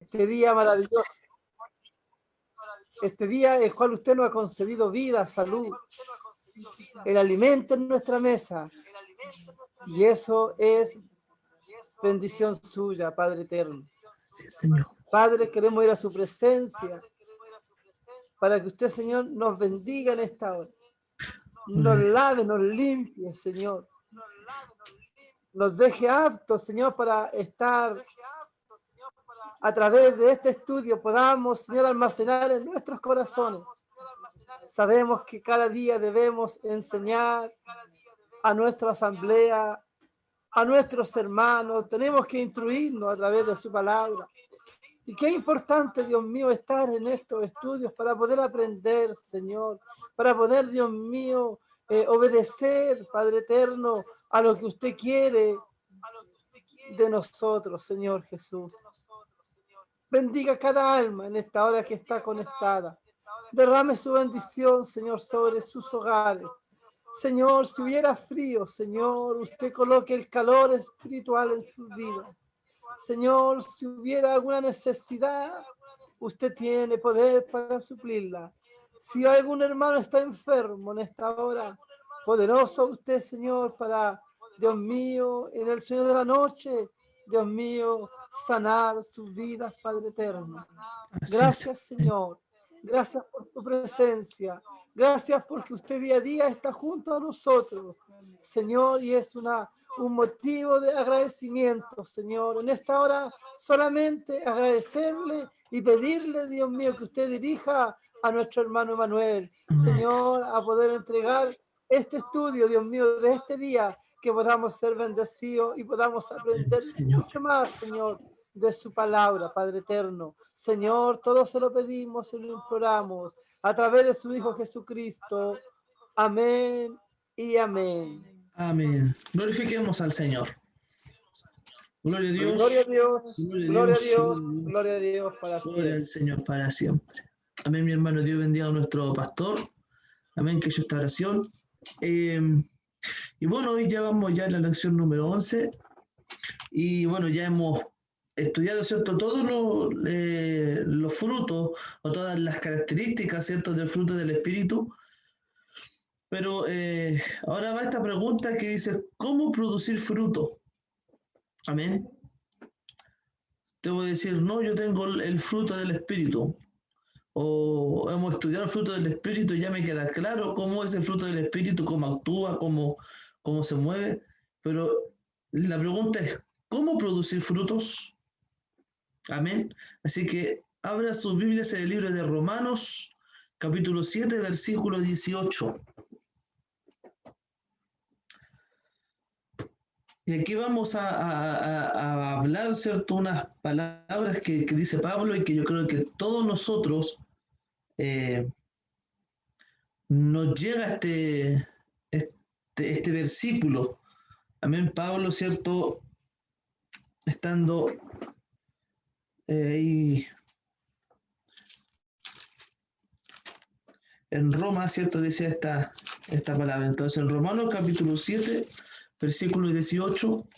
este día maravilloso, este día en el cual usted nos ha concedido vida, salud, el alimento en nuestra mesa. Y eso es bendición suya, Padre eterno. Sí, Señor. Padre, queremos ir a su presencia para que usted, Señor, nos bendiga en esta hora. Nos lave, nos limpie, Señor. Nos deje aptos, Señor, para estar a través de este estudio, podamos, Señor, almacenar en nuestros corazones. Sabemos que cada día debemos enseñar a nuestra asamblea, a nuestros hermanos, tenemos que instruirnos a través de su palabra. Y qué importante, Dios mío, estar en estos estudios para poder aprender, Señor, para poder, Dios mío, obedecer, Padre eterno, a lo que usted quiere de nosotros, Señor Jesús. Bendiga cada alma en esta hora que está conectada. Derrame su bendición, Señor, sobre sus hogares. Señor, si hubiera frío, Señor, usted coloque el calor espiritual en sus vidas. Señor, si hubiera alguna necesidad, usted tiene poder para suplirla. Si algún hermano está enfermo en esta hora, poderoso usted, Señor, para, Dios mío, en el sueño de la noche, Dios mío, sanar sus vidas, Padre eterno. Gracias, Señor. Gracias por tu presencia. Gracias porque usted día a día está junto a nosotros, Señor, y es un motivo de agradecimiento, Señor. En esta hora solamente agradecerle y pedirle, Dios mío, que usted dirija a nuestro hermano Emanuel, Señor, a poder entregar este estudio, Dios mío, de este día, que podamos ser bendecidos y podamos aprender mucho más, Señor, de su palabra, Padre eterno. Señor, todo se lo pedimos y lo imploramos a través de su Hijo Jesucristo. Amén y amén. Amén. Glorifiquemos al Señor. Gloria a Dios. Gloria a Dios, gloria a Dios, gloria a Dios para Gloria siempre. al Señor para siempre. Amén, mi hermano. Dios bendiga a nuestro pastor. Amén, que yo esta oración. Y bueno, hoy ya vamos ya a la lección número 11. Y bueno, ya hemos estudiado, ¿cierto? Todos los frutos o todas las características, ¿cierto? Del fruto del Espíritu. Pero ahora va esta pregunta que dice, ¿cómo producir fruto? Amén. Te voy a decir, no, yo tengo el fruto del Espíritu. O hemos estudiado el fruto del Espíritu y ya me queda claro cómo es el fruto del Espíritu, cómo actúa, cómo se mueve. Pero la pregunta es, ¿cómo producir frutos? Amén. Así que abra sus Biblias en el libro de Romanos, capítulo 7, versículo 18. Y aquí vamos a hablar, ¿cierto? Unas palabras que dice Pablo y que yo creo que todos nosotros nos llega este versículo. Amén. Pablo, ¿cierto? Estando ahí en Roma, ¿cierto? Dice esta palabra. Entonces, en Romanos capítulo 7, versículo 18.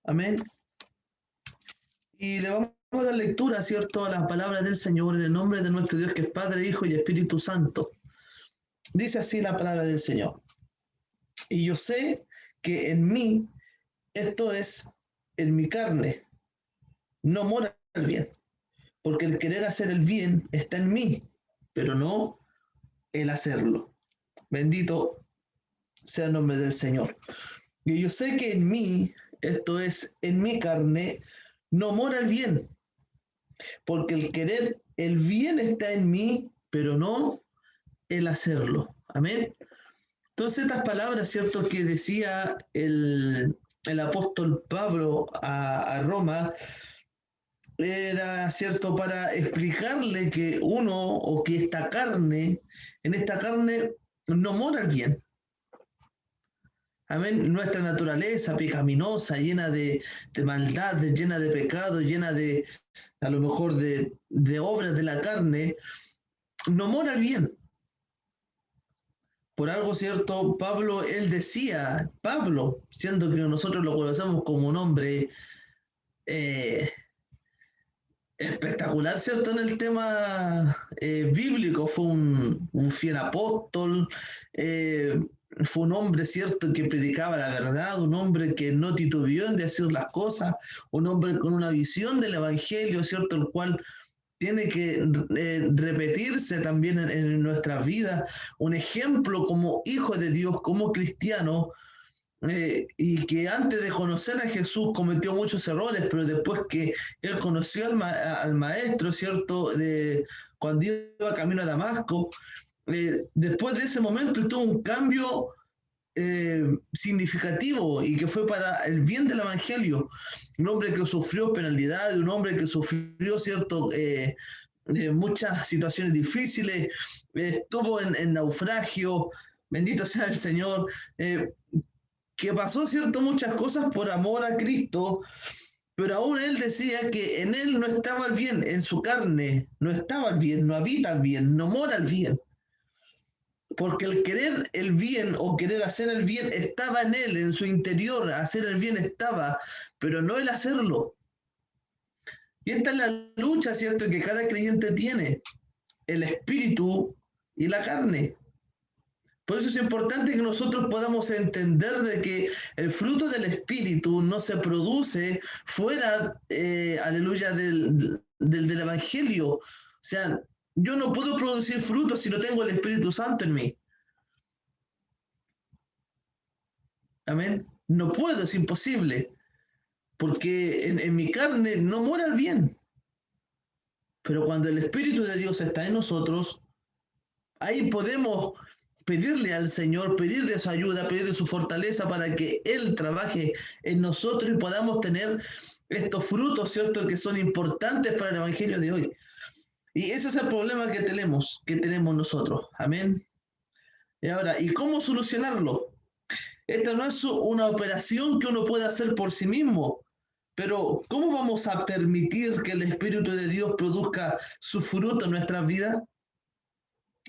Amén. Y le vamos a dar lectura, ¿cierto? A las palabras del Señor en el nombre de nuestro Dios, que es Padre, Hijo y Espíritu Santo. Dice así la palabra del Señor. Y yo sé que en mí, esto es, en mi carne, no mora el bien, porque el querer hacer el bien está en mí, pero no el hacerlo. Bendito sea el nombre del Señor. Y yo sé que en mí, esto es, en mi carne, no mora el bien, porque el querer el bien está en mí, pero no el hacerlo. Amén. Entonces estas palabras, ¿cierto?, que decía el apóstol Pablo a Roma, era, ¿cierto?, para explicarle que uno, o que esta carne, en esta carne no mora el bien. Amén. Nuestra naturaleza pecaminosa, llena de maldad, llena de pecado, llena de, a lo mejor, de obras de la carne, no mora el bien. Por algo, ¿cierto? Pablo, él decía, Pablo, siendo que nosotros lo conocemos como un hombre espectacular, ¿cierto? En el tema bíblico, fue un fiel apóstol, fue un hombre, ¿cierto?, que predicaba la verdad, un hombre que no titubeó en decir las cosas, un hombre con una visión del Evangelio, ¿cierto?, el cual tiene que repetirse también en nuestras vidas, un ejemplo como hijo de Dios, como cristiano, y que antes de conocer a Jesús cometió muchos errores, pero después que él conoció al maestro, ¿cierto? Cuando iba camino a Damasco, después de ese momento tuvo un cambio significativo y que fue para el bien del Evangelio. Un hombre que sufrió penalidades, un hombre que sufrió, ¿cierto? Muchas situaciones difíciles, estuvo en naufragio, bendito sea el Señor, que pasó, ¿cierto?, muchas cosas por amor a Cristo, pero aún él decía que en él no estaba el bien, en su carne no estaba el bien, no habita el bien, no mora el bien. Porque el querer el bien o querer hacer el bien estaba en él, en su interior, hacer el bien estaba, pero no el hacerlo. Y esta es la lucha, ¿cierto?, que cada creyente tiene, el espíritu y la carne. Por eso es importante que nosotros podamos entender de que el fruto del Espíritu no se produce fuera, aleluya, del Evangelio. O sea, yo no puedo producir frutos si no tengo el Espíritu Santo en mí. Amén. No puedo, es imposible. Porque en mi carne no mora el bien. Pero cuando el Espíritu de Dios está en nosotros, ahí podemos pedirle al Señor, pedirle su ayuda, pedirle su fortaleza para que Él trabaje en nosotros y podamos tener estos frutos, ¿cierto?, que son importantes para el Evangelio de hoy. Y ese es el problema que tenemos nosotros. Amén. Y ahora, ¿y cómo solucionarlo? Esta no es una operación que uno puede hacer por sí mismo, pero ¿cómo vamos a permitir que el Espíritu de Dios produzca su fruto en nuestras vidas?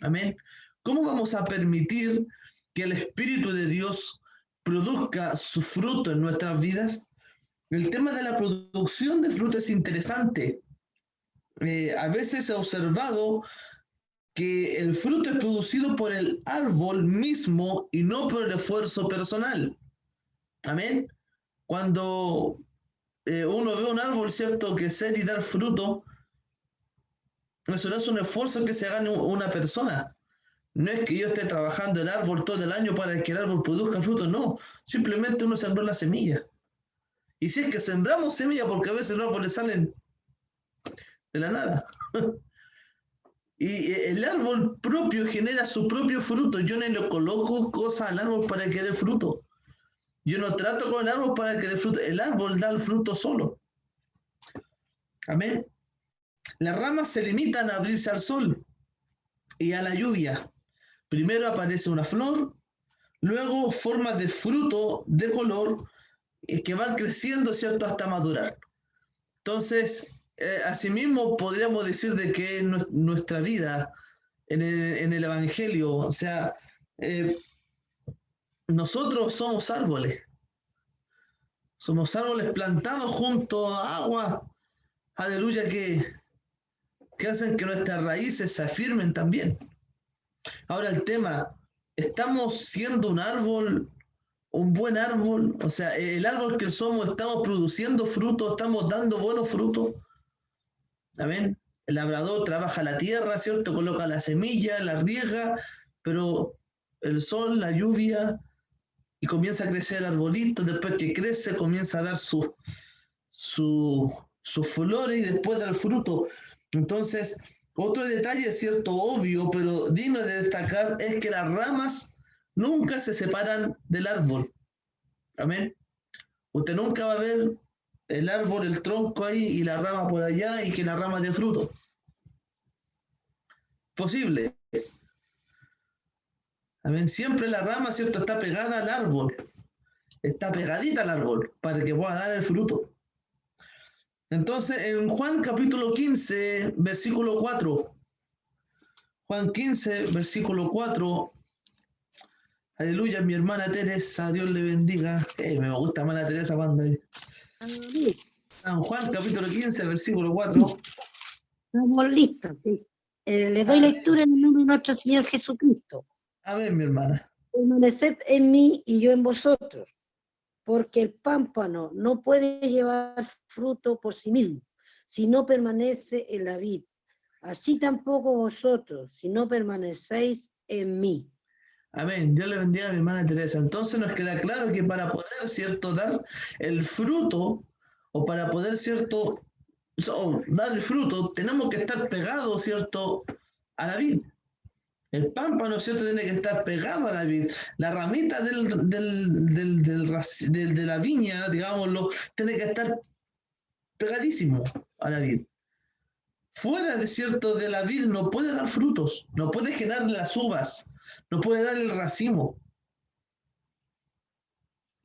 Amén. ¿Cómo vamos a permitir que el Espíritu de Dios produzca su fruto en nuestras vidas? El tema de la producción de fruto es interesante. A veces he observado que el fruto es producido por el árbol mismo y no por el esfuerzo personal. Amén. Cuando uno ve un árbol, ¿cierto?, crecer y dar fruto, eso no es un esfuerzo que se haga una persona. No es que yo esté trabajando el árbol todo el año para que el árbol produzca fruto, no. Simplemente uno sembró la semilla. Y si es que sembramos semilla, porque a veces los árboles salen de la nada. Y el árbol propio genera su propio fruto. Yo no le coloco cosas al árbol para que dé fruto. Yo no trato con el árbol para que dé fruto. El árbol da el fruto solo. Amén. Las ramas se limitan a abrirse al sol y a la lluvia. Primero aparece una flor, luego formas de fruto de color que van creciendo, ¿cierto?, hasta madurar. Entonces, asimismo podríamos decir de que nuestra vida en el Evangelio, o sea, nosotros somos árboles plantados junto a agua, aleluya, que hacen que nuestras raíces se afirmen también. Ahora el tema, ¿estamos siendo un buen árbol? O sea, el árbol que somos, ¿estamos produciendo frutos? ¿Estamos dando buenos frutos? ¿Amén? El labrador trabaja la tierra, ¿cierto? Coloca la semilla, la riega, pero el sol, la lluvia, y comienza a crecer el arbolito, después que crece comienza a dar sus flores y después da el fruto. Entonces, otro detalle, cierto, obvio, pero digno de destacar, es que las ramas nunca se separan del árbol. Amén. Usted nunca va a ver el árbol, el tronco ahí y la rama por allá y que la rama dé fruto. Posible. Amén. Siempre la rama, ¿cierto?, está pegada al árbol. Está pegadita al árbol para que pueda dar el fruto. Entonces, en Juan capítulo 15, versículo 4. Juan 15, versículo 4. Aleluya, mi hermana Teresa, Dios le bendiga. Me gusta más la Teresa cuando... San Juan capítulo 15, versículo 4. Estamos listos, ¿sí? Le doy lectura en el nombre de nuestro Señor Jesucristo. Amén, mi hermana. Permaneced en mí y yo en vosotros, porque el pámpano no puede llevar fruto por sí mismo, si no permanece en la vid. Así tampoco vosotros, si no permanecéis en mí. Amén. Dios le bendiga a mi hermana Teresa. Entonces nos queda claro que para poder, ¿cierto?, dar el fruto, o para poder, ¿cierto?, dar el fruto, tenemos que estar pegados, ¿cierto?, a la vid. El pámpano, ¿cierto?, tiene que estar pegado a la vid. La ramita de la viña, digámoslo, tiene que estar pegadísimo a la vid. Fuera de cierto de la vid no puede dar frutos, no puede generar las uvas, no puede dar el racimo.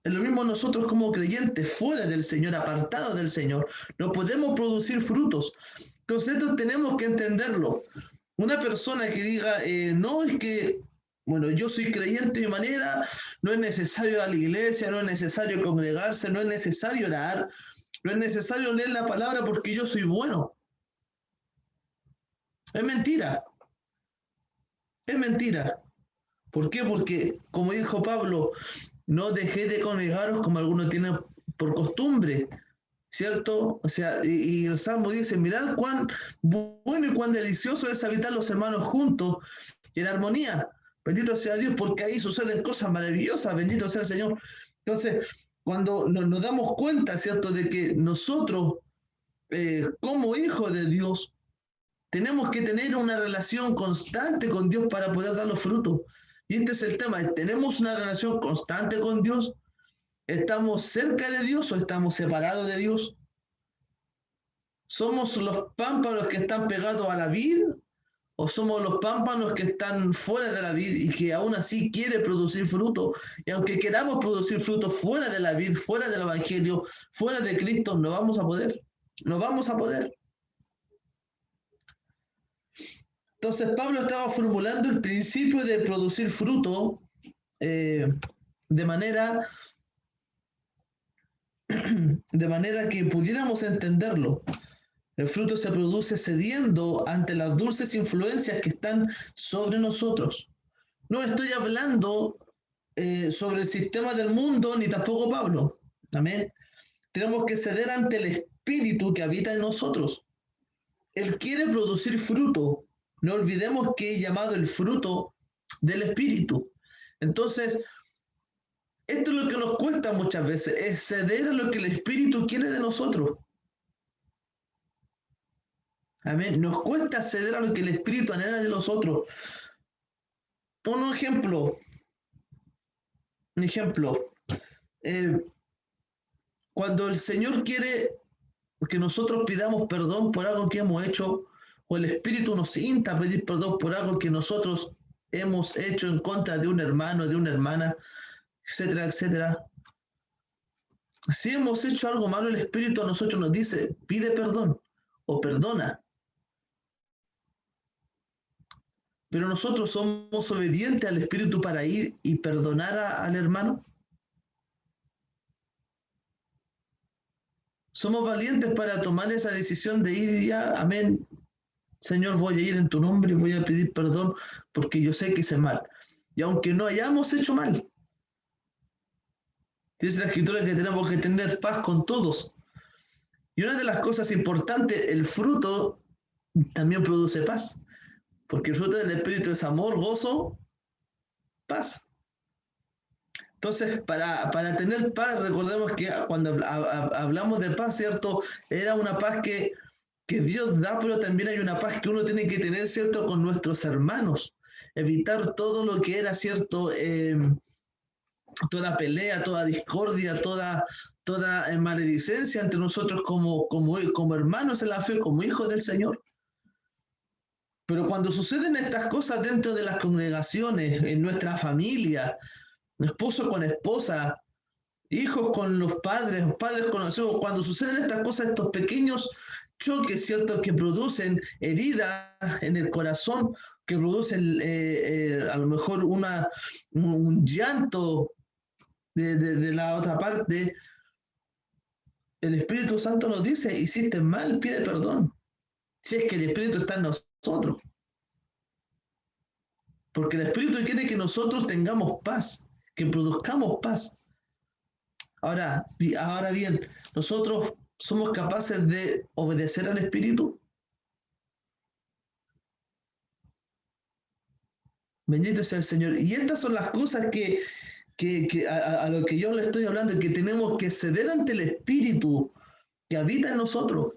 Es lo mismo nosotros como creyentes, fuera del Señor, apartados del Señor, no podemos producir frutos. Entonces esto tenemos que entenderlo. Una persona que diga, no, es que, bueno, yo soy creyente de mi manera, no es necesario ir a la iglesia, no es necesario congregarse, no es necesario orar, no es necesario leer la palabra porque yo soy bueno. Es mentira, es mentira. ¿Por qué? Porque, como dijo Pablo, no dejé de congregaros como algunos tienen por costumbre, ¿cierto? O sea, y el Salmo dice, mirad cuán bueno y cuán delicioso es habitar los hermanos juntos y en armonía. Bendito sea Dios, porque ahí suceden cosas maravillosas, bendito sea el Señor. Entonces, cuando nos damos cuenta, ¿cierto?, de que nosotros, como hijos de Dios, tenemos que tener una relación constante con Dios para poder dar los frutos. Y este es el tema, ¿tenemos una relación constante con Dios? ¿Estamos cerca de Dios o estamos separados de Dios? ¿Somos los pámpanos que están pegados a la vid o somos los pámpanos que están fuera de la vid y que aún así quiere producir fruto? Y aunque queramos producir fruto fuera de la vid, fuera del evangelio, fuera de Cristo, no vamos a poder. No vamos a poder. Entonces Pablo estaba formulando el principio de producir fruto de manera que pudiéramos entenderlo. El fruto se produce cediendo ante las dulces influencias que están sobre nosotros. No estoy hablando sobre el sistema del mundo, ni tampoco Pablo. Amén. Tenemos que ceder ante el espíritu que habita en nosotros. Él quiere producir fruto. No olvidemos que es llamado el fruto del espíritu. Entonces, esto es lo que nos cuesta muchas veces, es ceder a lo que el espíritu quiere de nosotros. Amén. Nos cuesta ceder a lo que el espíritu anhela de nosotros. Un ejemplo. Cuando el Señor quiere que nosotros pidamos perdón por algo que hemos hecho, o el Espíritu nos insta a pedir perdón por algo que nosotros hemos hecho en contra de un hermano, de una hermana, etcétera, etcétera. Si hemos hecho algo malo, el Espíritu a nosotros nos dice, pide perdón o perdona. Pero nosotros somos obedientes al Espíritu para ir y perdonar al hermano. Somos valientes para tomar esa decisión de ir y ya, amén. Señor, voy a ir en tu nombre y voy a pedir perdón porque yo sé que hice mal. Y aunque no hayamos hecho mal, dice la Escritura que tenemos que tener paz con todos. Y una de las cosas importantes, el fruto también produce paz. Porque el fruto del Espíritu es amor, gozo, paz. Entonces, para tener paz, recordemos que cuando hablamos de paz, ¿cierto? Era una paz que Dios da, pero también hay una paz que uno tiene que tener, ¿cierto? Con nuestros hermanos. Evitar todo lo que era, ¿cierto? Toda pelea, toda discordia, toda maledicencia entre nosotros como hermanos en la fe, como hijos del Señor. Pero cuando suceden estas cosas dentro de las congregaciones, en nuestra familia, esposo con esposa, hijos con los padres con los hijos, cuando suceden estas cosas, estos pequeños choques, ¿cierto?, que producen heridas en el corazón, que producen a lo mejor un llanto de la otra parte, el Espíritu Santo nos dice, hiciste mal, pide perdón. Si es que el Espíritu está en nosotros. Porque el Espíritu quiere que nosotros tengamos paz, que produzcamos paz. Ahora bien, ¿nosotros somos capaces de obedecer al Espíritu? Bendito sea el Señor. Y estas son las cosas a lo que yo le estoy hablando, que tenemos que ceder ante el Espíritu que habita en nosotros.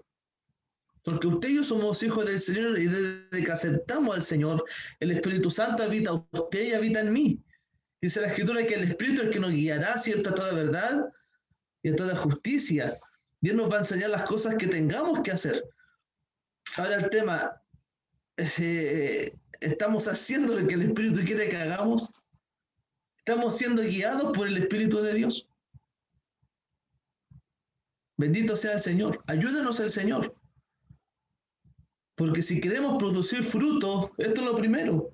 Porque usted y yo somos hijos del Señor, y desde que aceptamos al Señor, el Espíritu Santo habita en usted y habita en mí. Dice la Escritura que el Espíritu es el que nos guiará, ¿cierto?, a toda verdad y a toda justicia. Dios nos va a enseñar las cosas que tengamos que hacer. Ahora el tema, ¿estamos haciendo lo que el Espíritu quiere que hagamos? ¿Estamos siendo guiados por el Espíritu de Dios? Bendito sea el Señor. Ayúdenos el Señor. Porque si queremos producir fruto, esto es lo primero.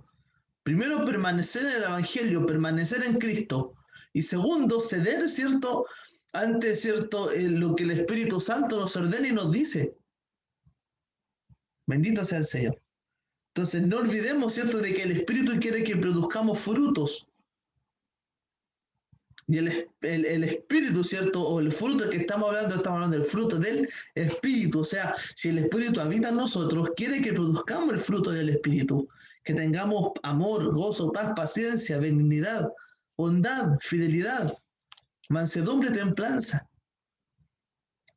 Primero, permanecer en el Evangelio, permanecer en Cristo. Y segundo, ceder, ¿cierto?, ante, ¿cierto?, lo que el Espíritu Santo nos ordena y nos dice. Bendito sea el Señor. Entonces, no olvidemos, ¿cierto?, de que el Espíritu quiere que produzcamos frutos. Y el Espíritu, ¿cierto?, o el fruto que estamos hablando del fruto del Espíritu. O sea, si el Espíritu habita en nosotros, quiere que produzcamos el fruto del Espíritu. Que tengamos amor, gozo, paz, paciencia, benignidad, bondad, fidelidad, mansedumbre, templanza.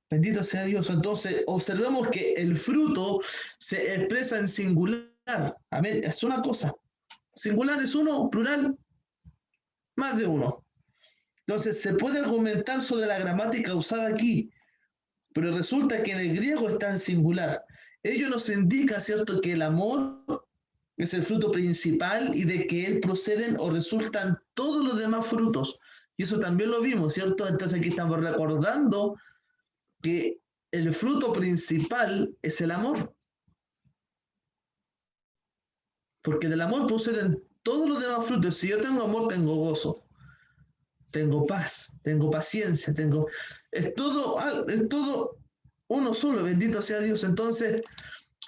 Bendito sea Dios. Entonces, observemos que el fruto se expresa en singular. Amén. Es una cosa. Singular es uno, plural, más de uno. Entonces, se puede argumentar sobre la gramática usada aquí, pero resulta que en el griego está en singular. Ello nos indica, ¿cierto?, que el amor es el fruto principal y de que él proceden o resultan todos los demás frutos. Y eso también lo vimos, ¿cierto? Entonces aquí estamos recordando que el fruto principal es el amor. Porque del amor proceden todos los demás frutos. Si yo tengo amor, tengo gozo, tengo paz, tengo paciencia, es todo uno solo, bendito sea Dios. Entonces,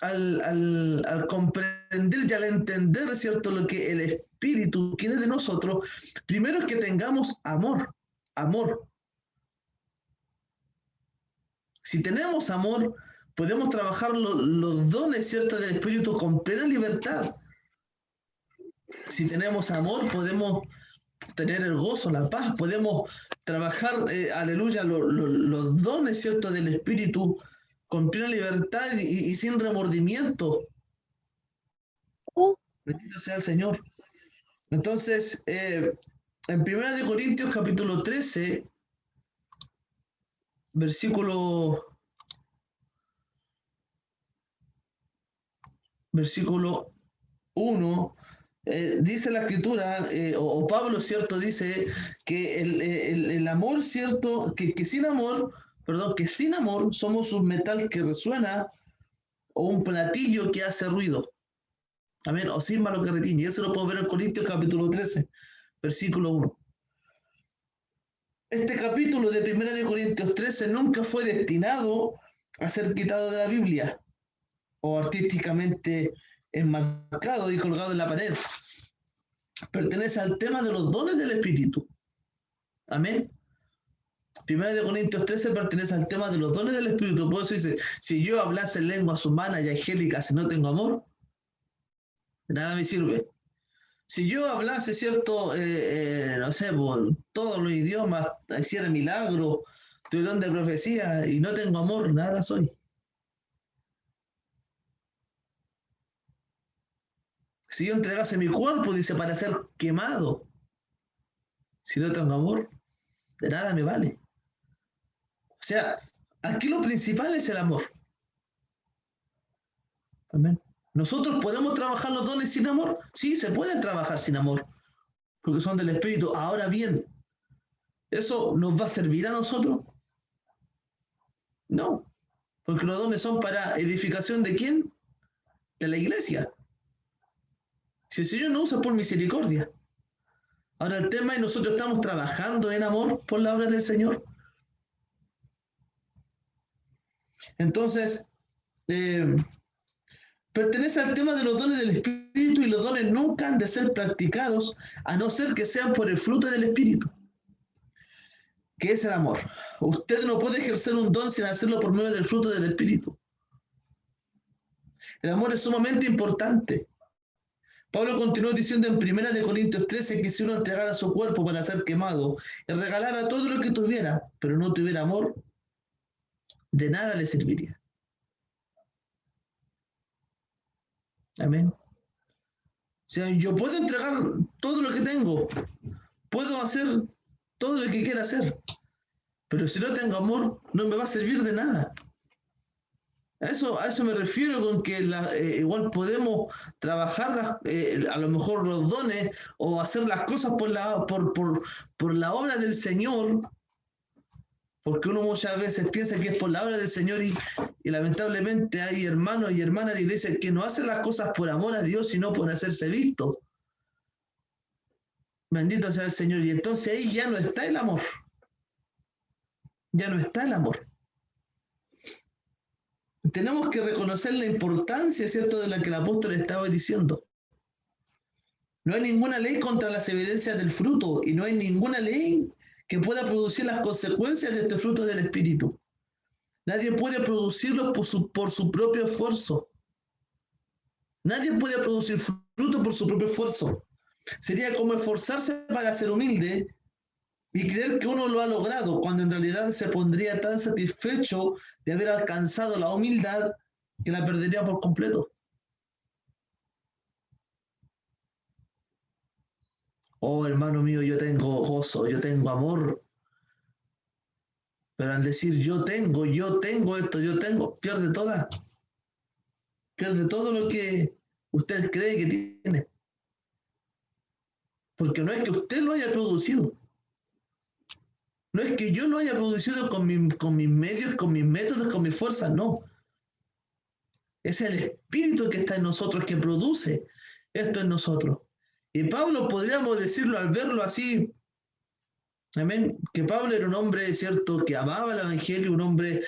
al comprender y al entender, ¿cierto?, lo que el Espíritu quiere de nosotros, primero es que tengamos amor. Si tenemos amor, podemos trabajar los dones, ¿cierto?, del Espíritu con plena libertad. Si tenemos amor, podemos tener el gozo, la paz, podemos trabajar, aleluya, los dones, ¿cierto?, del Espíritu con plena libertad y sin remordimiento. Bendito sea el Señor. Entonces, en 1 Corintios capítulo 13, versículo 1, dice la Escritura, o Pablo, ¿cierto?, dice que el amor, ¿cierto?, que sin amor somos un metal que resuena o un platillo que hace ruido. Amén, o címbalo que retiñe. Eso lo podemos ver en Corintios capítulo 13, versículo 1. Este capítulo de 1 Corintios 13 nunca fue destinado a ser quitado de la Biblia o artísticamente enmarcado y colgado en la pared. Pertenece al tema de los dones del Espíritu. Amén. 1 Corintios 13 pertenece al tema de los dones del Espíritu. Por eso dice, si yo hablase en lenguas humanas y angélicas y no tengo amor, de nada me sirve. Si yo hablase, ¿cierto?, no sé, por todos los idiomas, hiciera milagros, tuve don de profecía y no tengo amor, nada soy. Si yo entregase mi cuerpo, dice, para ser quemado, si no tengo amor, de nada me vale. O sea, aquí lo principal es el amor. Amén. ¿Nosotros podemos trabajar los dones sin amor? Sí, se pueden trabajar sin amor, porque son del Espíritu. Ahora bien, ¿eso nos va a servir a nosotros? No, porque los dones son para edificación ¿de quién? De la iglesia. Si el Señor no usa por misericordia. Ahora el tema es nosotros estamos trabajando en amor por la obra del Señor. Entonces, pertenece al tema de los dones del Espíritu, y los dones nunca han de ser practicados a no ser que sean por el fruto del Espíritu, que es el amor. Usted no puede ejercer un don sin hacerlo por medio del fruto del Espíritu. El amor es sumamente importante. Pablo continuó diciendo en 1 Corintios 13 que si uno entregara su cuerpo para ser quemado y regalara todo lo que tuviera, pero no tuviera amor, de nada le serviría. Amén. O sea, yo puedo entregar todo lo que tengo, puedo hacer todo lo que quiera hacer, pero si no tengo amor, no me va a servir de nada. A eso me refiero con que igual podemos trabajar a lo mejor los dones o hacer las cosas por la obra del Señor, porque uno muchas veces piensa que es por la obra del Señor y lamentablemente hay hermanos y hermanas y dicen que no hacen las cosas por amor a Dios, sino por hacerse vistos. Bendito sea el Señor. Y entonces ahí ya no está el amor. Ya no está el amor. Tenemos que reconocer la importancia, ¿cierto?, de la que el apóstol estaba diciendo. No hay ninguna ley contra las evidencias del fruto y no hay ninguna ley que pueda producir las consecuencias de este fruto del Espíritu. Nadie puede producirlos por su propio esfuerzo. Nadie puede producir fruto por su propio esfuerzo. Sería como esforzarse para ser humilde y creer que uno lo ha logrado, cuando en realidad se pondría tan satisfecho de haber alcanzado la humildad que la perdería por completo. Oh, hermano mío, yo tengo gozo, yo tengo amor. Pero al decir yo tengo esto, pierde todo lo que usted cree que tiene. Porque no es que usted lo haya producido. No es que yo lo haya producido con mis medios, con mis métodos, con mis fuerzas, no. Es el Espíritu que está en nosotros, que produce esto en nosotros. Y Pablo, podríamos decirlo al verlo así, amén, que Pablo era un hombre, cierto, que amaba el Evangelio, un hombre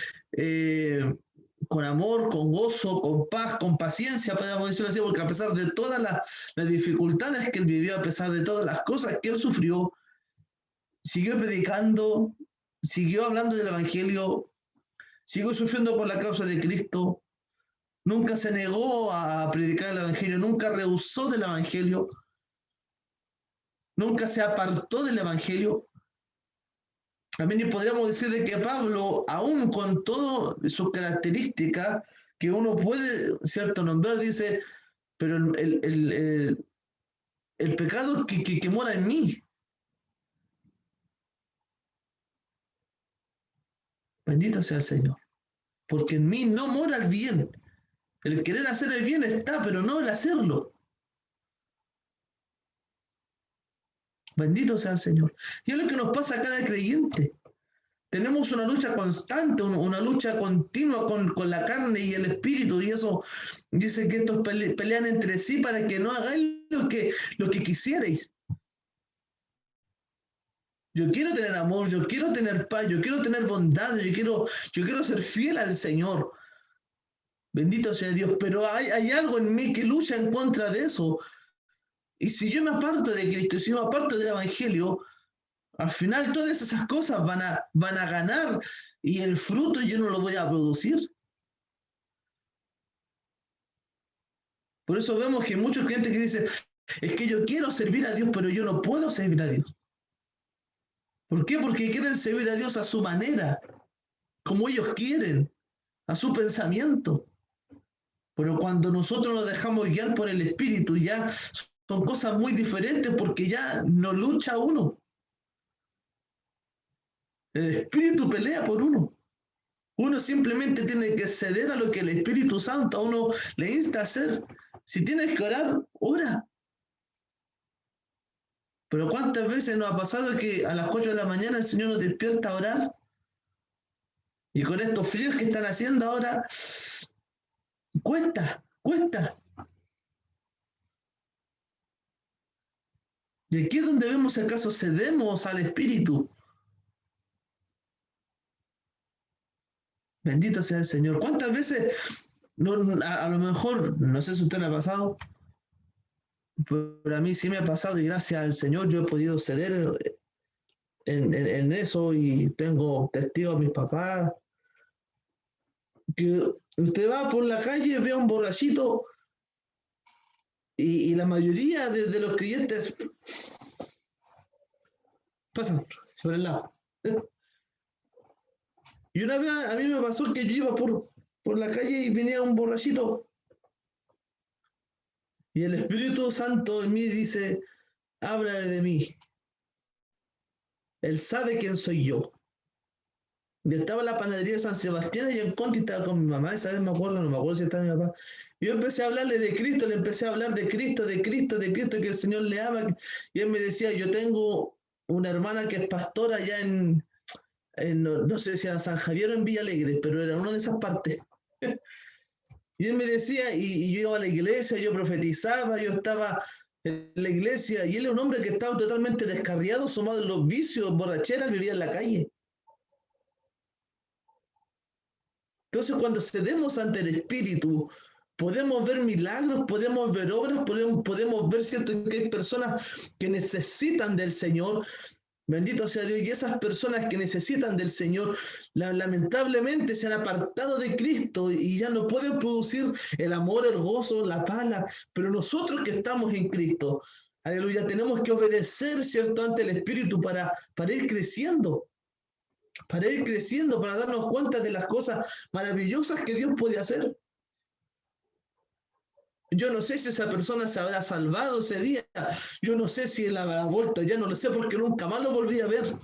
con amor, con gozo, con paz, con paciencia, podríamos decirlo así, porque a pesar de todas las dificultades que él vivió, a pesar de todas las cosas que él sufrió, siguió predicando, siguió hablando del Evangelio, siguió sufriendo por la causa de Cristo, nunca se negó a predicar el Evangelio, nunca rehusó del Evangelio, nunca se apartó del Evangelio. También podríamos decir de que Pablo, aún con todas sus características que uno puede, cierto, nombrar, dice, pero el pecado que mora en mí. Bendito sea el Señor. Porque en mí no mora el bien. El querer hacer el bien está, pero no el hacerlo. Bendito sea el Señor. Y es lo que nos pasa a cada creyente. Tenemos una lucha constante, una lucha continua con la carne y el espíritu, y eso dice que estos pelean entre sí para que no hagáis lo que quisierais. Yo quiero tener amor, yo quiero tener paz, yo quiero tener bondad, yo quiero ser fiel al Señor. Bendito sea Dios, pero hay algo en mí que lucha en contra de eso. Y si yo me aparto de Cristo, si me aparto del Evangelio, al final todas esas cosas van a ganar y el fruto yo no lo voy a producir. Por eso vemos que muchos clientes que dicen, es que yo quiero servir a Dios, pero yo no puedo servir a Dios. ¿Por qué? Porque quieren servir a Dios a su manera, como ellos quieren, a su pensamiento. Pero cuando nosotros nos dejamos guiar por el Espíritu, ya son cosas muy diferentes porque ya no lucha uno. El Espíritu pelea por uno. Uno simplemente tiene que ceder a lo que el Espíritu Santo a uno le insta a hacer. Si tienes que orar, ora. Pero ¿cuántas veces nos ha pasado que a las 4 de la mañana el Señor nos despierta a orar? Y con estos fríos que están haciendo ahora, cuesta. Y aquí es donde vemos si acaso cedemos al Espíritu. Bendito sea el Señor. ¿Cuántas veces, a lo mejor, no sé si a usted le ha pasado, pero a mí sí me ha pasado y gracias al Señor yo he podido ceder en eso y tengo testigos a mis papás, que usted va por la calle, ve a un borrachito y la mayoría de los creyentes pasan sobre el lado. Y una vez a mí me pasó que yo iba por la calle y venía un borrachito y el Espíritu Santo en mí dice, háblale de mí. Él sabe quién soy yo. Yo estaba en la panadería de San Sebastián y en Conti estaba con mi mamá, esa vez me acuerdo, no me acuerdo si estaba mi papá. Y yo empecé a hablarle de Cristo, le empecé a hablar de Cristo, de Cristo, de Cristo, que el Señor le ama. Y él me decía, yo tengo una hermana que es pastora allá no sé si era San Javier o en Villa Alegre, pero era una de esas partes. Y él me decía, y yo iba a la iglesia, yo profetizaba, yo estaba en la iglesia, y él era un hombre que estaba totalmente descarriado, sumado en los vicios, borracheras, vivía en la calle. Entonces, cuando cedemos ante el Espíritu, podemos ver milagros, podemos ver obras, podemos ver, ¿cierto?, que hay personas que necesitan del Señor. Bendito sea Dios. Y esas personas que necesitan del Señor, lamentablemente se han apartado de Cristo y ya no pueden producir el amor, el gozo, la paz. Pero nosotros que estamos en Cristo, aleluya, tenemos que obedecer, ¿cierto?, ante el Espíritu para ir creciendo. Para ir creciendo, para darnos cuenta de las cosas maravillosas que Dios puede hacer. Yo no sé si esa persona se habrá salvado ese día. Yo no sé si él habrá vuelto. Ya no lo sé porque nunca más lo volví a ver.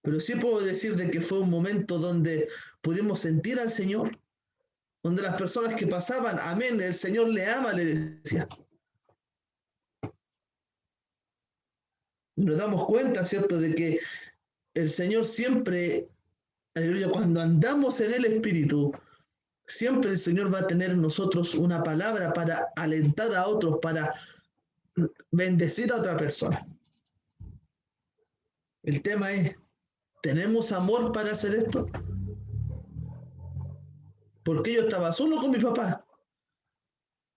Pero sí puedo decir de que fue un momento donde pudimos sentir al Señor. Donde las personas que pasaban, amén, el Señor le ama, le decía. Y nos damos cuenta, ¿cierto?, de que el Señor siempre, aleluya, cuando andamos en el Espíritu, siempre el Señor va a tener en nosotros una palabra para alentar a otros, para bendecir a otra persona. El tema es, ¿tenemos amor para hacer esto? Porque yo estaba solo con mi papá.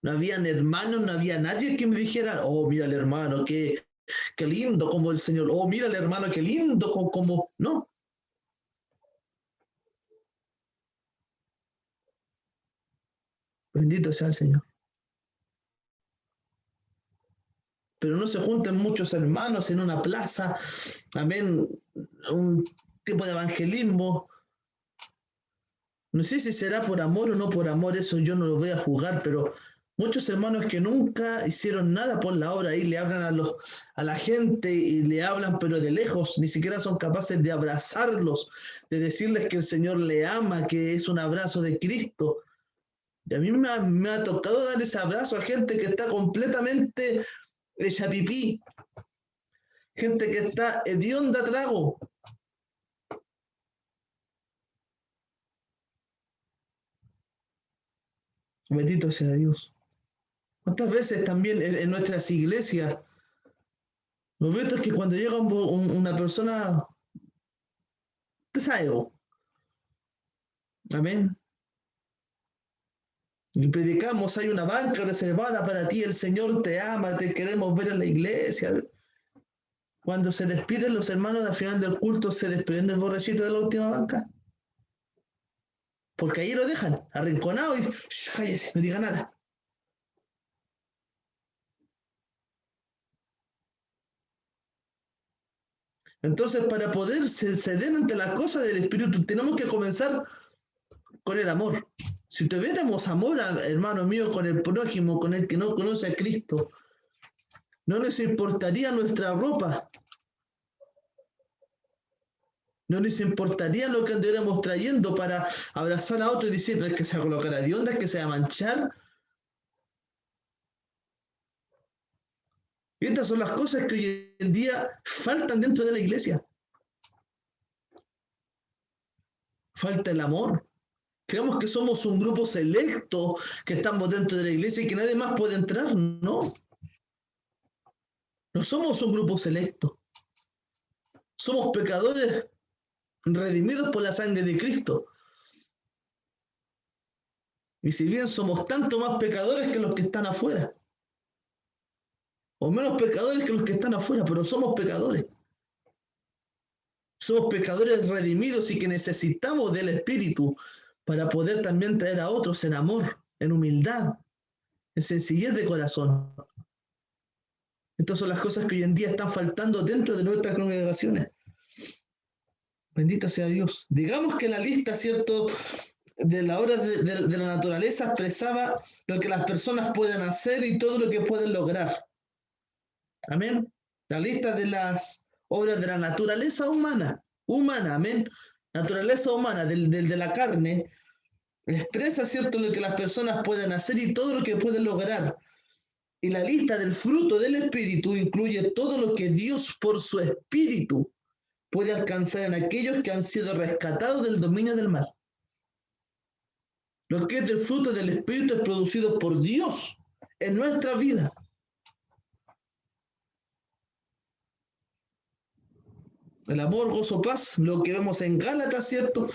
No habían hermanos, no había nadie que me dijera, oh, mira el hermano, qué lindo como el Señor, oh, mira el hermano, qué lindo como... No. Bendito sea el Señor. Pero no se juntan muchos hermanos en una plaza, amén, un tipo de evangelismo. No sé si será por amor o no por amor, eso yo no lo voy a juzgar, pero muchos hermanos que nunca hicieron nada por la obra, ahí le hablan a la gente y le hablan, pero de lejos, ni siquiera son capaces de abrazarlos, de decirles que el Señor le ama, que es un abrazo de Cristo. Y a mí me ha tocado dar ese abrazo a gente que está completamente hecha pipí, gente que está hedionda a trago. Bendito sea Dios. ¿Cuántas veces también en nuestras iglesias, lo veo es que cuando llega una persona, te sabe, amén, y predicamos, hay una banca reservada para ti, el Señor te ama, te queremos ver en la iglesia. Cuando se despiden los hermanos al final del culto, se despiden del borrachito de la última banca. Porque ahí lo dejan, arrinconado y cállese, no diga nada. Entonces, para poder ceder ante las cosas del Espíritu, tenemos que comenzar con el amor. Si tuviéramos amor, hermano mío, con el prójimo, con el que no conoce a Cristo, no nos importaría nuestra ropa, no nos importaría lo que anduviéramos trayendo para abrazar a otro y decir, es que se va a colocar a Dios, es que se va a manchar. Y estas son las cosas que hoy en día faltan dentro de la iglesia. Falta el amor. Creemos que somos un grupo selecto que estamos dentro de la iglesia y que nadie más puede entrar. No. No somos un grupo selecto. Somos pecadores redimidos por la sangre de Cristo. Y si bien somos tanto más pecadores que los que están afuera, o menos pecadores que los que están afuera, pero somos pecadores. Somos pecadores redimidos y que necesitamos del Espíritu para poder también traer a otros en amor, en humildad, en sencillez de corazón. Estas son las cosas que hoy en día están faltando dentro de nuestras congregaciones. Bendito sea Dios. Digamos que la lista, ¿cierto?, de la obra de la naturaleza expresaba lo que las personas pueden hacer y todo lo que pueden lograr. Amén. La lista de las obras de la naturaleza humana, amén. Naturaleza humana, de la carne, expresa, ¿cierto?, lo que las personas pueden hacer y todo lo que pueden lograr. Y la lista del fruto del Espíritu incluye todo lo que Dios por su Espíritu puede alcanzar en aquellos que han sido rescatados del dominio del mal. Lo que es del fruto del Espíritu es producido por Dios en nuestra vida. El amor, gozo, paz, lo que vemos en Gálatas, ¿cierto?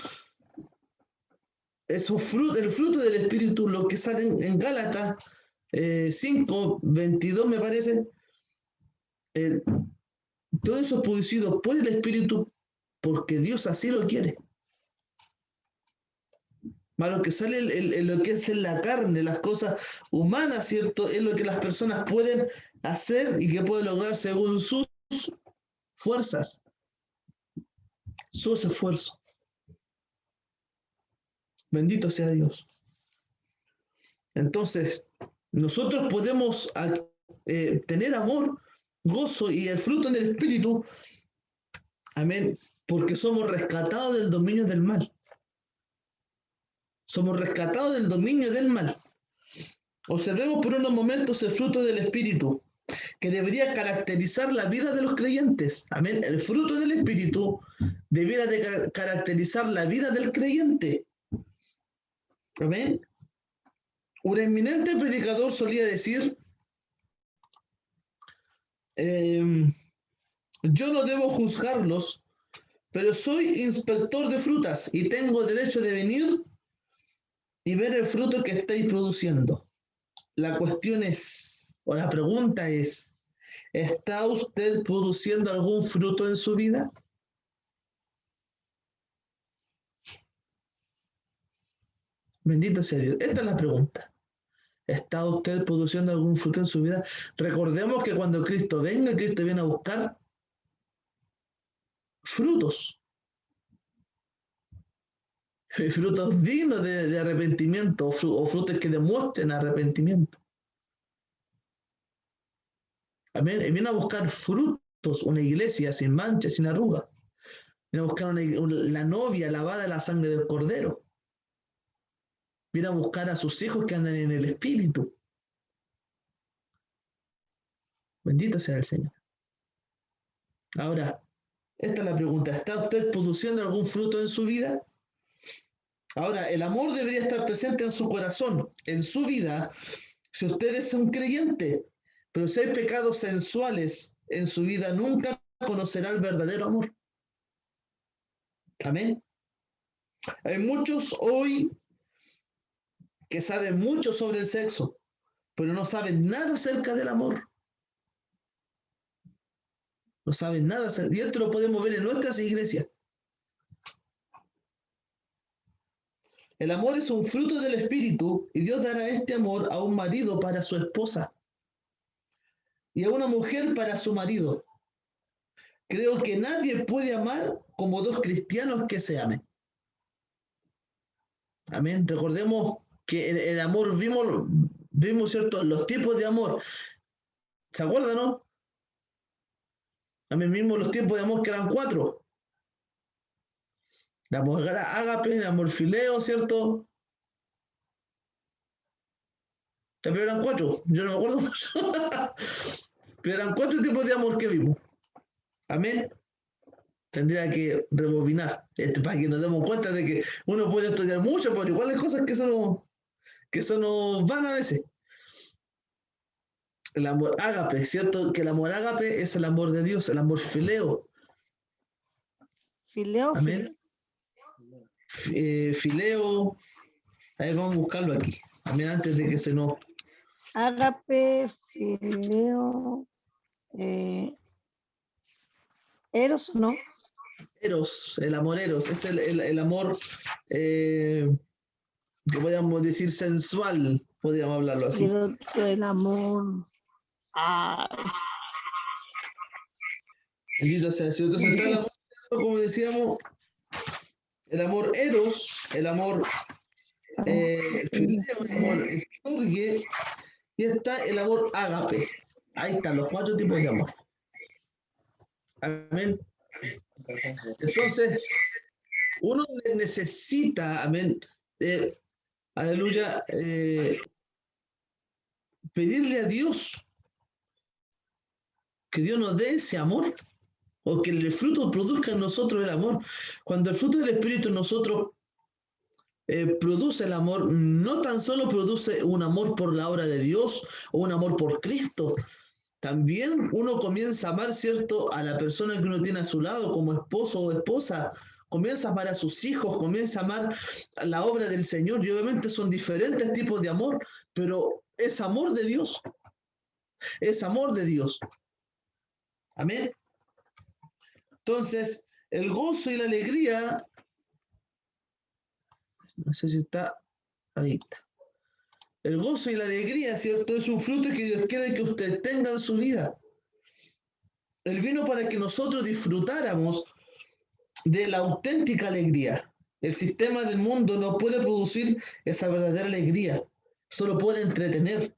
El fruto del Espíritu, lo que sale en Gálatas 5:22 me parece, todo eso es producido por el Espíritu porque Dios así lo quiere. Más lo que sale lo que es en la carne, las cosas humanas, ¿cierto? Es lo que las personas pueden hacer y que pueden lograr según sus fuerzas, sus esfuerzos. Bendito sea Dios. Entonces, nosotros podemos tener amor, gozo y el fruto del Espíritu, amén, porque somos rescatados del dominio del mal. Somos rescatados del dominio del mal. Observemos por unos momentos el fruto del Espíritu, que debería caracterizar la vida de los creyentes. Amén. El fruto del Espíritu debiera de caracterizar la vida del creyente. Amén. Un eminente predicador solía decir, yo no debo juzgarlos, pero soy inspector de frutas y tengo derecho de venir y ver el fruto que estáis produciendo. La cuestión es, o la pregunta es, ¿está usted produciendo algún fruto en su vida? Bendito sea Dios. Esta es la pregunta. ¿Está usted produciendo algún fruto en su vida? Recordemos que cuando Cristo venga, Cristo viene a buscar frutos. Frutos dignos de arrepentimiento o frutos que demuestren arrepentimiento. Amén. Y viene a buscar frutos, una iglesia sin mancha, sin arruga. Viene a buscar la novia lavada en la sangre del Cordero. Viene a buscar a sus hijos que andan en el Espíritu. Bendito sea el Señor. Ahora, esta es la pregunta. ¿Está usted produciendo algún fruto en su vida? Ahora, el amor debería estar presente en su corazón, en su vida, si usted es un creyente. Pero si hay pecados sensuales en su vida, nunca conocerá el verdadero amor. Amén. Hay muchos hoy que saben mucho sobre el sexo, pero no saben nada acerca del amor. No saben nada acerca. Y esto lo podemos ver en nuestras iglesias. El amor es un fruto del Espíritu y Dios dará este amor a un marido para su esposa y a una mujer para su marido. Creo que nadie puede amar como dos cristianos que se amen. Amén. Recordemos que el amor vimos, ¿cierto?, los tipos de amor. ¿Se acuerdan, no? Amén, mismo los tipos de amor que eran 4. El amor ágape, el amor fileo, ¿cierto? También eran 4, yo no me acuerdo mucho. Pero eran 4 tipos de amor que vimos. Amén. Tendría que rebobinar para que nos demos cuenta de que uno puede estudiar mucho, pero igual hay cosas que eso nos van a veces. El amor ágape, ¿cierto? Que el amor ágape es el amor de Dios, el amor fileo. Fileo, Amén. Fileo. Ahí vamos a buscarlo aquí. También antes de que se nos... Ágape, fileo, eros, ¿no? Eros, el amor eros, es el amor que podríamos decir sensual, podríamos hablarlo Y así. el otro, el amor. Ay, Bendito sea el Señor. Entonces está el amor, como decíamos, el amor eros, el amor fileo, el amor estorgue, y está el amor ágape. Ahí están los 4 tipos de amor. Amén. Entonces, uno necesita, amén, aleluya, pedirle a Dios que Dios nos dé ese amor, o que el fruto produzca en nosotros el amor. Cuando el fruto del Espíritu en nosotros produce el amor, no tan solo produce un amor por la obra de Dios o un amor por Cristo, también uno comienza a amar, ¿cierto?, a la persona que uno tiene a su lado como esposo o esposa, comienza a amar a sus hijos, comienza a amar a la obra del Señor, y obviamente son diferentes tipos de amor, pero es amor de Dios, es amor de Dios. Amén. Entonces, el gozo y la alegría, no sé si está, ahí está. El gozo y la alegría, ¿cierto? Es un fruto que Dios quiere que usted tenga en su vida. Él vino para que nosotros disfrutáramos de la auténtica alegría. El sistema del mundo no puede producir esa verdadera alegría, solo puede entretener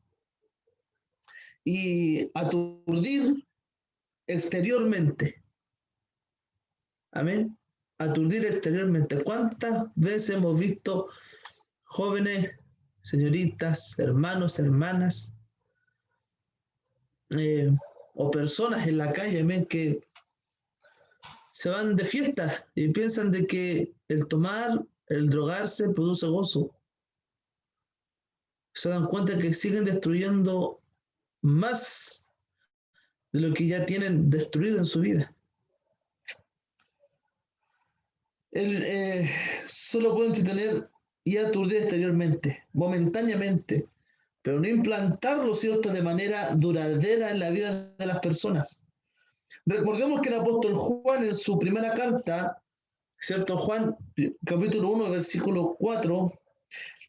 y aturdir exteriormente. Amén. Aturdir exteriormente. ¿Cuántas veces hemos visto jóvenes, señoritas, hermanos, hermanas, o personas en la calle, amén, que se van de fiesta y piensan de que el tomar, el drogarse produce gozo? Se dan cuenta que siguen destruyendo más de lo que ya tienen destruido en su vida. Él solo puede entretener y aturdir exteriormente, momentáneamente, pero no implantarlo, ¿cierto?, de manera duradera en la vida de las personas. Recordemos que el apóstol Juan en su primera carta, ¿cierto? Juan capítulo 1, versículo 4,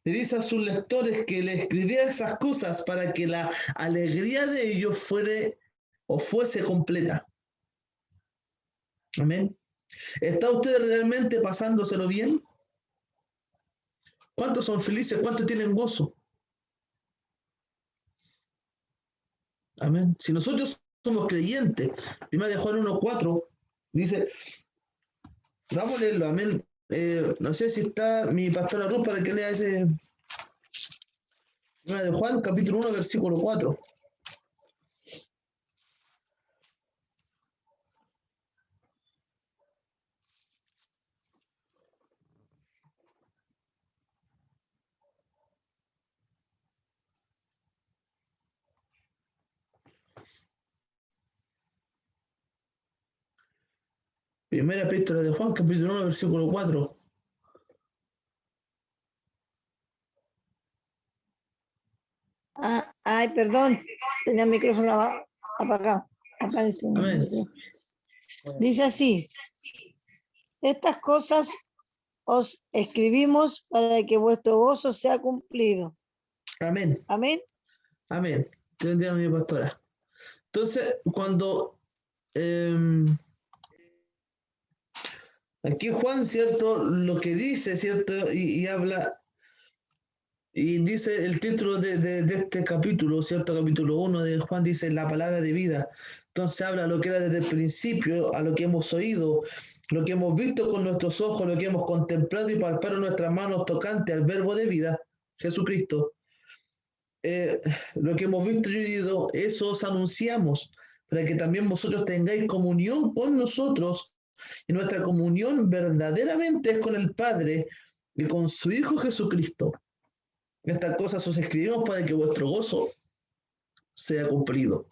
le dice a sus lectores que le escribía esas cosas para que la alegría de ellos fuese completa. Amén. ¿Está usted realmente pasándoselo bien? ¿Cuántos son felices? ¿Cuántos tienen gozo? Amén. Si nosotros somos creyentes, 1 Juan 1:4 dice, vamos a leerlo, amén. No sé si está mi pastora Ruth para que lea ese 1 Juan, capítulo 1, versículo 4. Primera epístola de Juan, capítulo 1, versículo 4. Ay, perdón, tenía el micrófono apagado. Apareció. Amén. Dice así: estas cosas os escribimos para que vuestro gozo sea cumplido. Amén. Amén. Amén. Te entiendo, mi pastora. Entonces, cuando aquí Juan, ¿cierto? Lo que dice, ¿cierto? Y habla, y dice el título de este capítulo, ¿cierto? Capítulo 1 de Juan dice la palabra de vida. Entonces habla lo que era desde el principio, a lo que hemos oído, lo que hemos visto con nuestros ojos, lo que hemos contemplado y palpado en nuestras manos tocante al verbo de vida, Jesucristo. Lo que hemos visto y oído, eso os anunciamos, para que también vosotros tengáis comunión con nosotros, y nuestra comunión verdaderamente es con el Padre y con su Hijo Jesucristo. Estas cosas os escribimos para que vuestro gozo sea cumplido.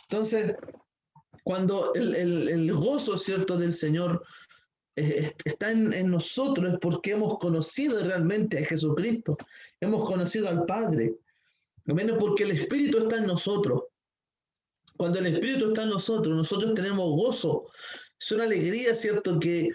Entonces, cuando el gozo, ¿cierto?, del Señor está en nosotros es porque hemos conocido realmente a Jesucristo, hemos conocido al Padre. Amén, es porque el Espíritu está en nosotros. Cuando el Espíritu está en nosotros, nosotros tenemos gozo. Es una alegría, ¿cierto? Que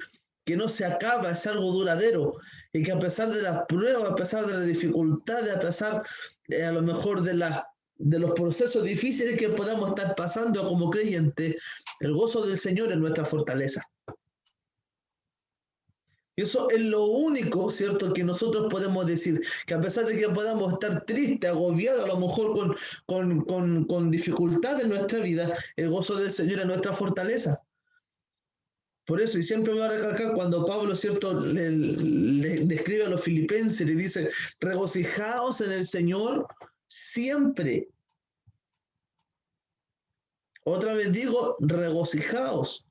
no se acaba, es algo duradero. Y que a pesar de las pruebas, a pesar de las dificultades, a pesar a lo mejor de los procesos difíciles que podamos estar pasando como creyentes, el gozo del Señor es nuestra fortaleza. Y eso es lo único, ¿cierto?, que nosotros podemos decir, que a pesar de que podamos estar tristes, agobiados, a lo mejor con dificultades en nuestra vida, el gozo del Señor es nuestra fortaleza. Por eso, y siempre me voy a recalcar cuando Pablo, ¿cierto?, le escribe a los filipenses, le dice, regocijaos en el Señor siempre. Otra vez digo, regocijaos.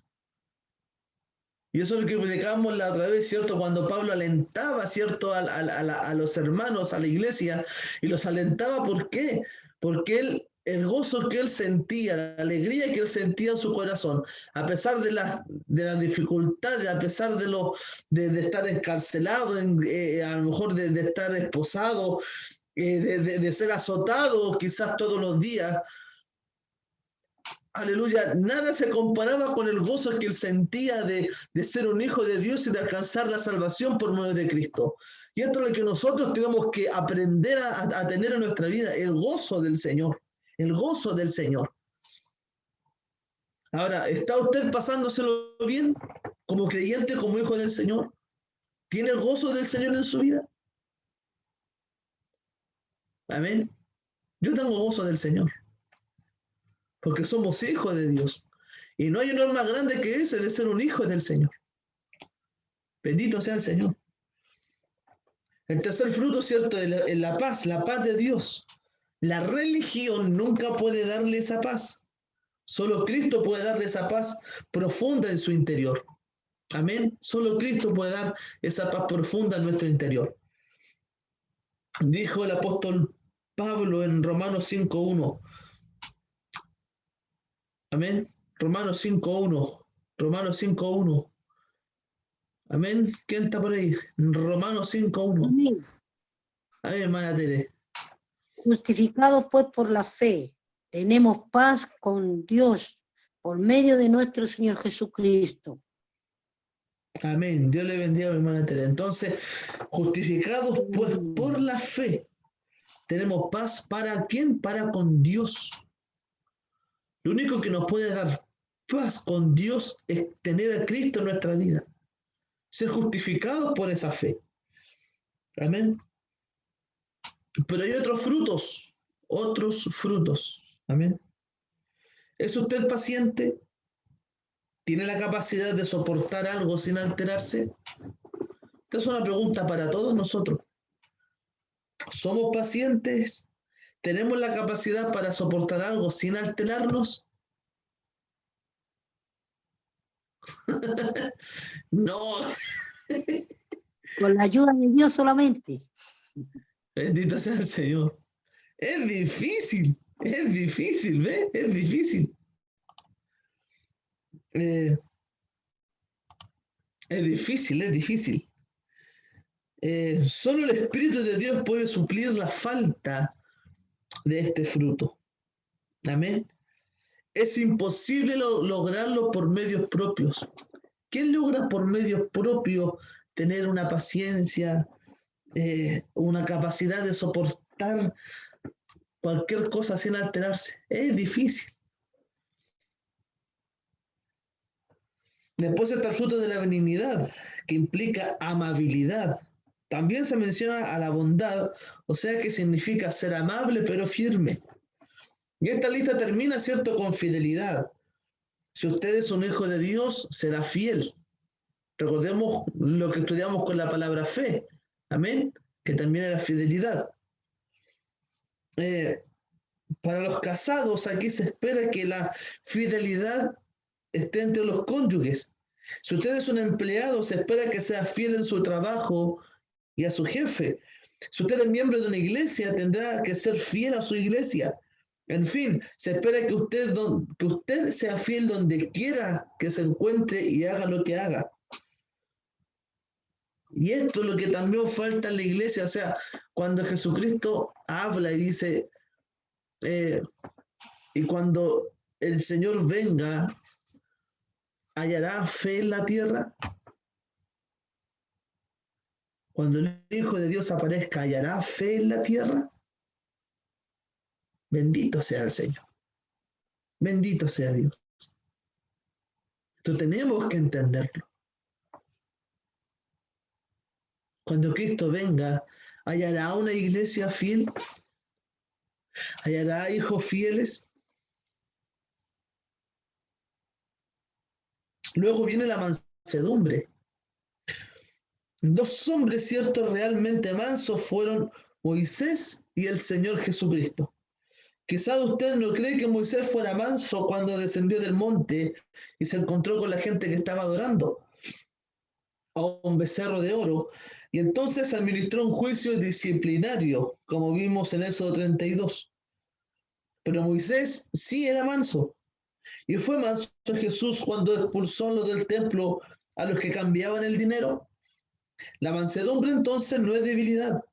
Y eso es lo que predicamos la otra vez, ¿cierto? Cuando Pablo alentaba, ¿cierto? A los hermanos, a la iglesia, y los alentaba, ¿por qué? Porque el gozo que él sentía, la alegría que él sentía en su corazón, a pesar de las dificultades, a pesar de estar encarcelado, a lo mejor de estar esposado, de ser azotado quizás todos los días, aleluya, nada se comparaba con el gozo que él sentía de ser un hijo de Dios y de alcanzar la salvación por medio de Cristo. Y esto es lo que nosotros tenemos que aprender a tener en nuestra vida, el gozo del Señor, el gozo del Señor. Ahora, ¿está usted pasándoselo bien como creyente, como hijo del Señor? ¿Tiene el gozo del Señor en su vida? Amén. Yo tengo gozo del Señor, porque somos hijos de Dios. Y no hay honor más grande que ese de ser un hijo del Señor. Bendito sea el Señor. El tercer fruto, ¿cierto?, es la paz de Dios. La religión nunca puede darle esa paz. Solo Cristo puede darle esa paz profunda en su interior. Amén. Solo Cristo puede dar esa paz profunda en nuestro interior. Dijo el apóstol Pablo en Romanos 5:1. Amén. Romanos 5:1. Romanos 5:1. Amén. ¿Quién está por ahí? Romanos 5:1. Amén. Amén, hermana Tere. Justificados pues por la fe, tenemos paz con Dios por medio de nuestro Señor Jesucristo. Amén. Dios le bendiga, hermana Tere. Entonces, justificados pues por la fe, tenemos paz. ¿Para quién? Para con Dios. Lo único que nos puede dar paz con Dios es tener a Cristo en nuestra vida. Ser justificados por esa fe. Amén. Pero hay otros frutos. Amén. ¿Es usted paciente? ¿Tiene la capacidad de soportar algo sin alterarse? Esta es una pregunta para todos nosotros. ¿Somos pacientes? ¿Tenemos la capacidad para soportar algo sin alterarnos? No. Con la ayuda de Dios solamente. Bendito sea el Señor. Es difícil, ¿ves? Es difícil. Es difícil. Solo el Espíritu de Dios puede suplir la falta de este fruto. Amén. Es imposible lograrlo por medios propios. ¿Quién logra por medios propios tener una paciencia, una capacidad de soportar cualquier cosa sin alterarse? Es difícil. Después está el fruto de la benignidad, que implica amabilidad. También se menciona a la bondad, o sea que significa ser amable pero firme. Y esta lista termina, ¿cierto?, con fidelidad. Si usted es un hijo de Dios, será fiel. Recordemos lo que estudiamos con la palabra fe. Amén. Que también es la fidelidad. Para los casados, aquí se espera que la fidelidad esté entre los cónyuges. Si usted es un empleado, se espera que sea fiel en su trabajo y a su jefe. Si usted es miembro de una iglesia, tendrá que ser fiel a su iglesia. En fin, se espera que usted sea fiel donde quiera que se encuentre y haga lo que haga. Y esto es lo que también falta en la iglesia, o sea, cuando Jesucristo habla y dice, y cuando el Señor venga, ¿hallará fe en la tierra? Cuando el Hijo de Dios aparezca, ¿hallará fe en la tierra? Bendito sea el Señor. Bendito sea Dios. Esto tenemos que entenderlo. Cuando Cristo venga, ¿hallará una iglesia fiel? ¿Hallará hijos fieles? Luego viene la mansedumbre. Dos hombres, cierto, realmente mansos fueron Moisés y el Señor Jesucristo. Quizás usted no cree que Moisés fuera manso cuando descendió del monte y se encontró con la gente que estaba adorando a un becerro de oro, y entonces administró un juicio disciplinario, como vimos en Éxodo 32. Pero Moisés sí era manso, y fue manso Jesús cuando expulsó los del templo a los que cambiaban el dinero. La mansedumbre entonces no es debilidad.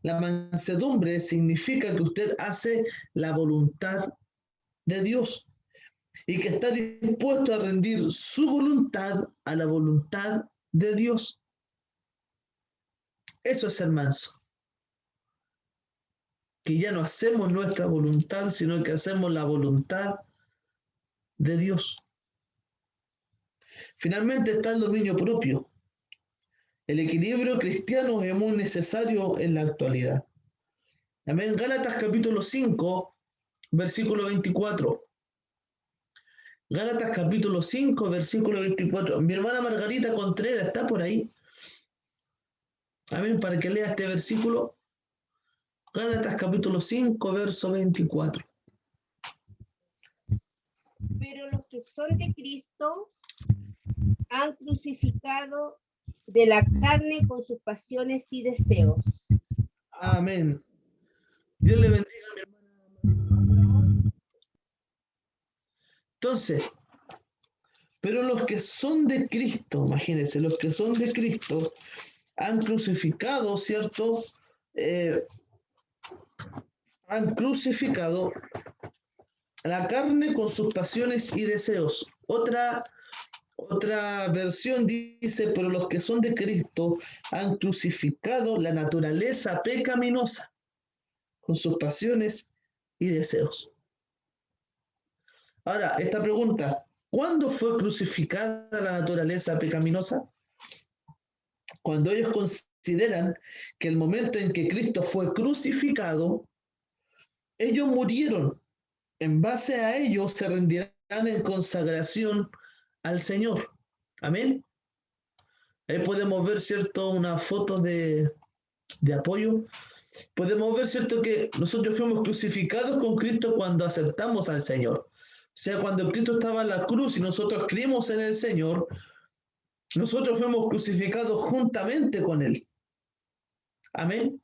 La mansedumbre significa que usted hace la voluntad de Dios y que está dispuesto a rendir su voluntad a la voluntad de Dios. Eso es ser manso. Que ya no hacemos nuestra voluntad, sino que hacemos la voluntad de Dios. Finalmente está el dominio propio. El equilibrio cristiano es muy necesario en la actualidad. Amén. Gálatas capítulo 5, versículo 24. Gálatas capítulo 5, versículo 24. Mi hermana Margarita Contreras está por ahí. Amén, para que lea este versículo. Gálatas capítulo 5, verso 24. Pero los que son de Cristo han crucificado de la carne con sus pasiones y deseos. Amén. Dios le bendiga a mi hermana. Entonces, pero los que son de Cristo, imagínense, los que son de Cristo han crucificado, ¿cierto? Han crucificado la carne con sus pasiones y deseos. Otra versión dice, pero los que son de Cristo han crucificado la naturaleza pecaminosa con sus pasiones y deseos. Ahora, esta pregunta, ¿cuándo fue crucificada la naturaleza pecaminosa? Cuando ellos consideran que el momento en que Cristo fue crucificado, ellos murieron. En base a ello se rendirán en consagración al Señor. Amén. Ahí podemos ver, ¿cierto?, una foto de apoyo. Podemos ver, ¿cierto?, que nosotros fuimos crucificados con Cristo cuando aceptamos al Señor. O sea, cuando Cristo estaba en la cruz y nosotros creímos en el Señor, nosotros fuimos crucificados juntamente con Él. Amén.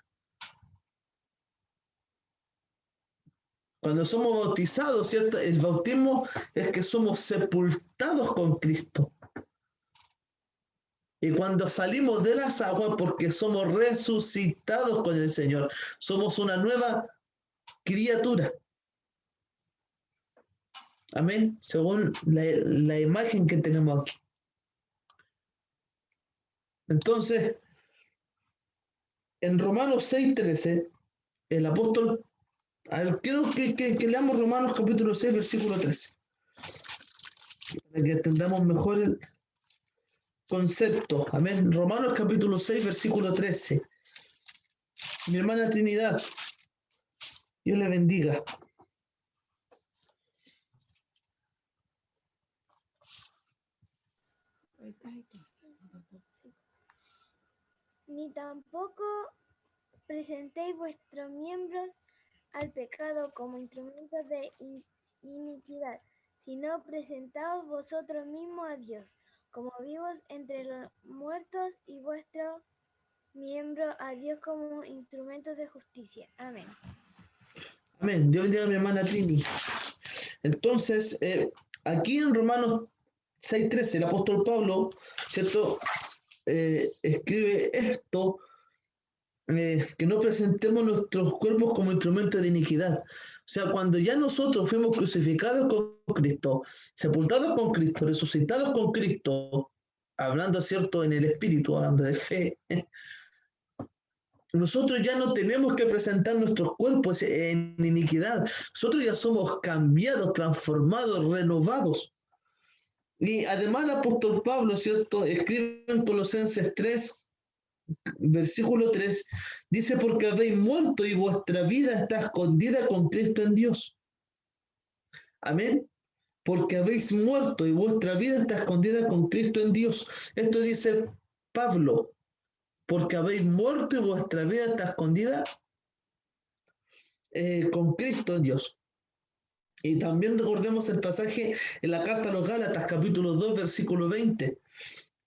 Cuando somos bautizados, ¿cierto? El bautismo es que somos sepultados con Cristo. Y cuando salimos de las aguas, porque somos resucitados con el Señor, somos una nueva criatura. Amén. Según la imagen que tenemos aquí. Entonces, en Romanos 6:13, el apóstol, a ver, quiero que leamos Romanos capítulo 6, versículo 13, para que entendamos mejor el concepto. Amén. Romanos capítulo 6, versículo 13. Mi hermana Trinidad, Dios le bendiga. Ni tampoco presentéis vuestros miembros al pecado como instrumentos de iniquidad, sino presentaos vosotros mismos a Dios, como vivos entre los muertos, y vuestros miembros a Dios como instrumentos de justicia. Amén. Amén. Dios bendiga a mi hermana Trini. Entonces, aquí en Romanos 6:13, el apóstol Pablo, ¿cierto?, escribe esto, que no presentemos nuestros cuerpos como instrumentos de iniquidad. O sea, cuando ya nosotros fuimos crucificados con Cristo, sepultados con Cristo, resucitados con Cristo, hablando, ¿cierto?, en el espíritu, hablando de fe, nosotros ya no tenemos que presentar nuestros cuerpos en iniquidad. Nosotros ya somos cambiados, transformados, renovados. Y además el apóstol Pablo, ¿cierto?, escribe en Colosenses 3, versículo 3, dice, porque habéis muerto y vuestra vida está escondida con Cristo en Dios. Amén. Porque habéis muerto y vuestra vida está escondida con Cristo en Dios. Esto dice Pablo, porque habéis muerto y vuestra vida está escondida con Cristo en Dios. Y también recordemos el pasaje en la carta a los Gálatas, capítulo 2, versículo 20.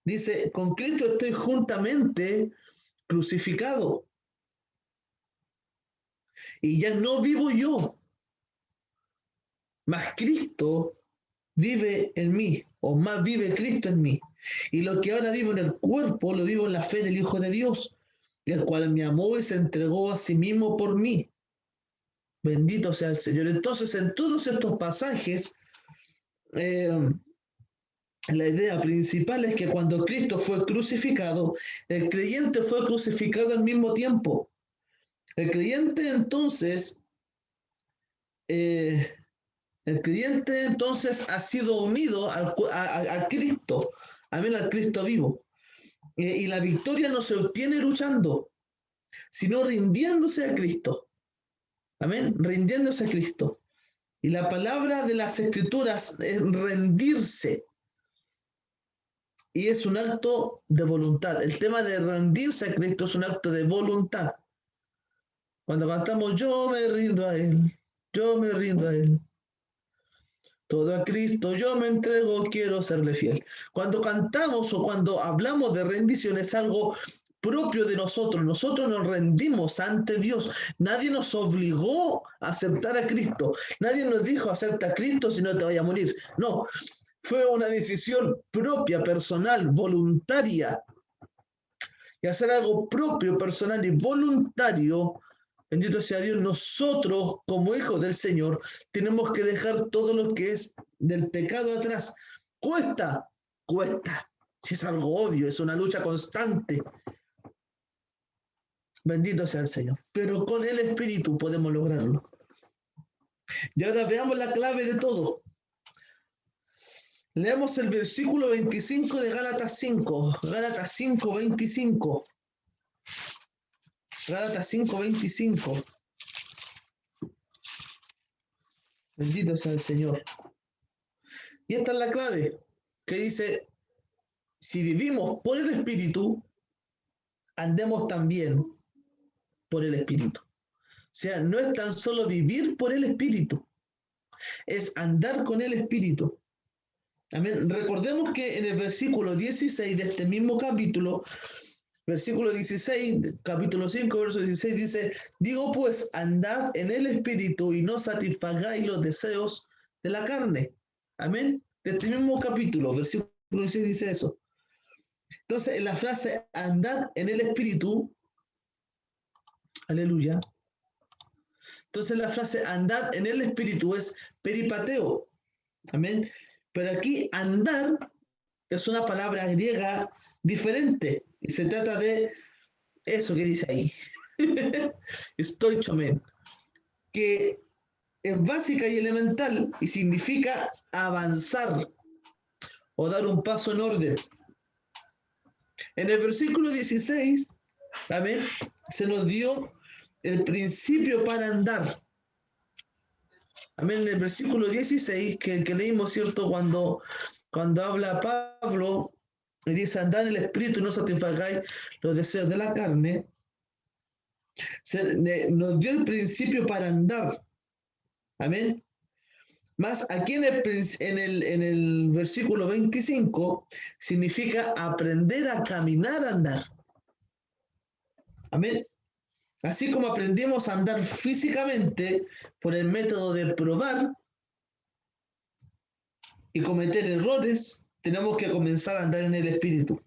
Dice, con Cristo estoy juntamente crucificado. Y ya no vivo yo, mas Cristo vive en mí, o más vive Cristo en mí. Y lo que ahora vivo en el cuerpo, lo vivo en la fe del Hijo de Dios, el cual me amó y se entregó a sí mismo por mí. Bendito sea el Señor. Entonces, en todos estos pasajes, la idea principal es que cuando Cristo fue crucificado, el creyente fue crucificado al mismo tiempo. El creyente entonces ha sido unido a Cristo, amén, al Cristo vivo. Y la victoria no se obtiene luchando, sino rindiéndose a Cristo. Amén, rindiéndose a Cristo. Y la palabra de las Escrituras es rendirse. Y es un acto de voluntad. El tema de rendirse a Cristo es un acto de voluntad. Cuando cantamos, yo me rindo a Él, yo me rindo a Él. Todo a Cristo yo me entrego, quiero serle fiel. Cuando cantamos o cuando hablamos de rendición es algo propio de nosotros. Nosotros nos rendimos ante Dios. Nadie nos obligó a aceptar a Cristo. Nadie nos dijo, acepta a Cristo si no te vayas a morir. No, fue una decisión propia, personal, voluntaria. Y hacer algo propio, personal y voluntario, bendito sea Dios, nosotros como hijos del Señor tenemos que dejar todo lo que es del pecado atrás. Cuesta, cuesta. Si es algo obvio, es una lucha constante. Bendito sea el Señor. Pero con el Espíritu podemos lograrlo. Y ahora veamos la clave de todo. Leemos el versículo 25 de Gálatas 5. Gálatas 5, 25. Gálatas 5, 25. Bendito sea el Señor. Y esta es la clave, que dice, si vivimos por el Espíritu, andemos también por el Espíritu. O sea, no es tan solo vivir por el Espíritu, es andar con el Espíritu. Amén. Recordemos que en el versículo 16 de este mismo capítulo, versículo 16, capítulo 5, verso 16, dice, digo pues, andad en el Espíritu y no satisfagáis los deseos de la carne. Amén. De este mismo capítulo, versículo 16 dice eso. Entonces, en la frase, andad en el Espíritu, aleluya. Entonces, la frase, andad en el Espíritu es peripateo. Amén. Pero aquí, andar es una palabra griega diferente. Y se trata de eso que dice ahí. Stoichomen. Que es básica y elemental y significa avanzar o dar un paso en orden. En el versículo 16, amén, se nos dio el principio para andar. Amén, en el versículo 16, que el que leímos, ¿cierto? Cuando habla Pablo y dice, andad en el Espíritu y no satisfagáis los deseos de la carne, nos dio el principio para andar. Amén. Más aquí en el versículo 25 significa aprender a caminar, a andar. Amén. Así como aprendimos a andar físicamente por el método de probar y cometer errores, tenemos que comenzar a andar en el Espíritu.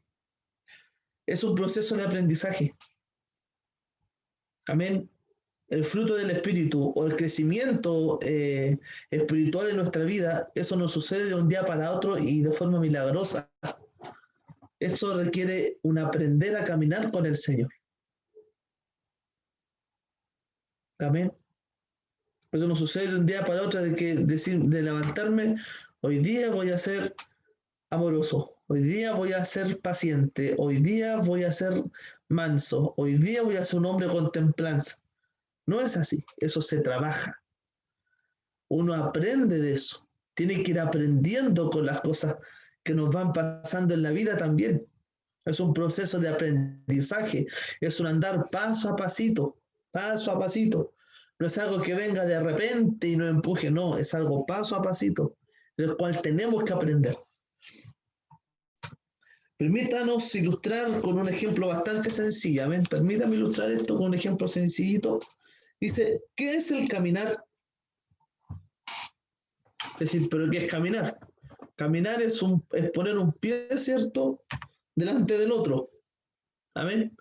Es un proceso de aprendizaje. Amén. El fruto del Espíritu o el crecimiento espiritual en nuestra vida, eso no sucede de un día para otro y de forma milagrosa. Eso requiere un aprender a caminar con el Señor. Amén. Eso no sucede de un día para otro de levantarme, hoy día voy a ser amoroso, hoy día voy a ser paciente, hoy día voy a ser manso, hoy día voy a ser un hombre con templanza. No es así, eso se trabaja. Uno aprende de eso, tiene que ir aprendiendo con las cosas que nos van pasando en la vida también. Es un proceso de aprendizaje, es un andar paso a pasito, paso a pasito. No es algo que venga de repente y nos empuje, no, es algo paso a pasito, del cual tenemos que aprender. Permítanos ilustrar con un ejemplo bastante sencillo. Amén. Permítame ilustrar esto con un ejemplo sencillito. Dice, ¿qué es el caminar? Es decir, ¿pero qué es caminar? Caminar es poner un pie, ¿cierto?, delante del otro. Amén.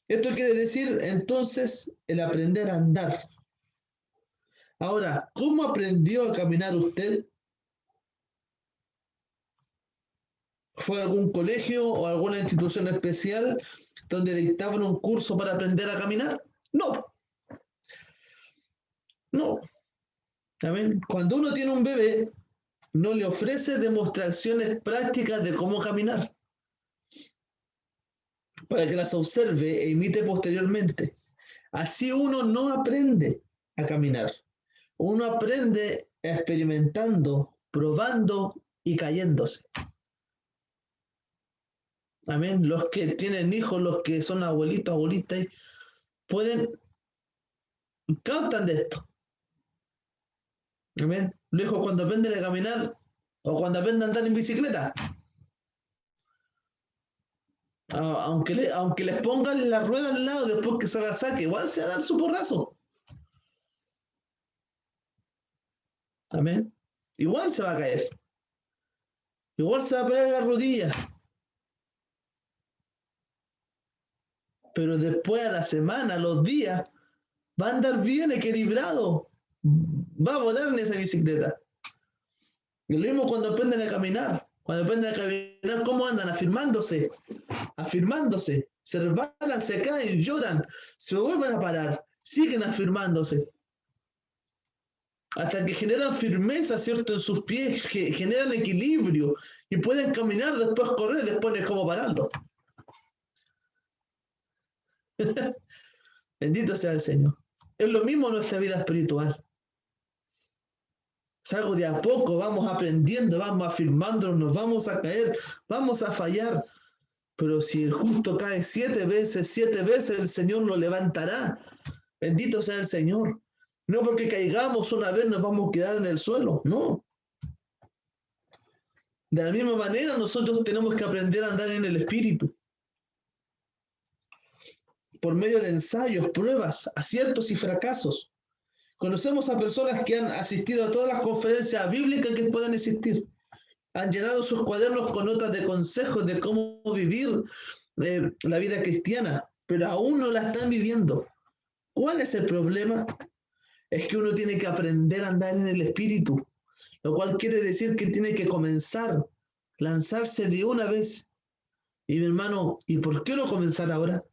Esto quiere decir, entonces, el aprender a andar. Ahora, ¿cómo aprendió a caminar usted? ¿Fue a algún colegio o alguna institución especial donde dictaban un curso para aprender a caminar? No. No. ¿Amén? Cuando uno tiene un bebé, no le ofrece demostraciones prácticas de cómo caminar, para que las observe e imite posteriormente. Así uno no aprende a caminar. Uno aprende experimentando, probando y cayéndose. Amén. Los que tienen hijos, los que son abuelitos, abuelitas, captan de esto. Amén. Los hijos cuando aprenden a caminar o cuando aprenden a andar en bicicleta, aunque les pongan la rueda al lado después que se la saque, igual se va a dar su porrazo. Amén. Igual se va a caer. Igual se va a pegar la rodilla. Pero después a la semana, a los días, va a andar bien equilibrado. Va a volar en esa bicicleta. Y lo mismo cuando aprenden a caminar. Cuando aprenden a caminar, ¿cómo andan? Afirmándose. Afirmándose. Se resbalan, se caen, lloran. Se vuelven a parar. Siguen afirmándose. Hasta que generan firmeza, ¿cierto?, en sus pies, que generan equilibrio. Y pueden caminar, después correr, después es como pararlo. Bendito sea el Señor. Es lo mismo en nuestra vida espiritual. Es algo de a poco, vamos aprendiendo, vamos afirmándonos, nos vamos a caer, vamos a fallar. Pero si el justo cae 7 veces el Señor lo levantará. Bendito sea el Señor. No porque caigamos una vez nos vamos a quedar en el suelo, no. De la misma manera nosotros tenemos que aprender a andar en el Espíritu. Por medio de ensayos, pruebas, aciertos y fracasos. Conocemos a personas que han asistido a todas las conferencias bíblicas que puedan existir. Han llenado sus cuadernos con notas de consejos de cómo vivir la vida cristiana, pero aún no la están viviendo. ¿Cuál es el problema? Es que uno tiene que aprender a andar en el Espíritu, lo cual quiere decir que tiene que comenzar, lanzarse de una vez. Y mi hermano, ¿y por qué no comenzar ahora?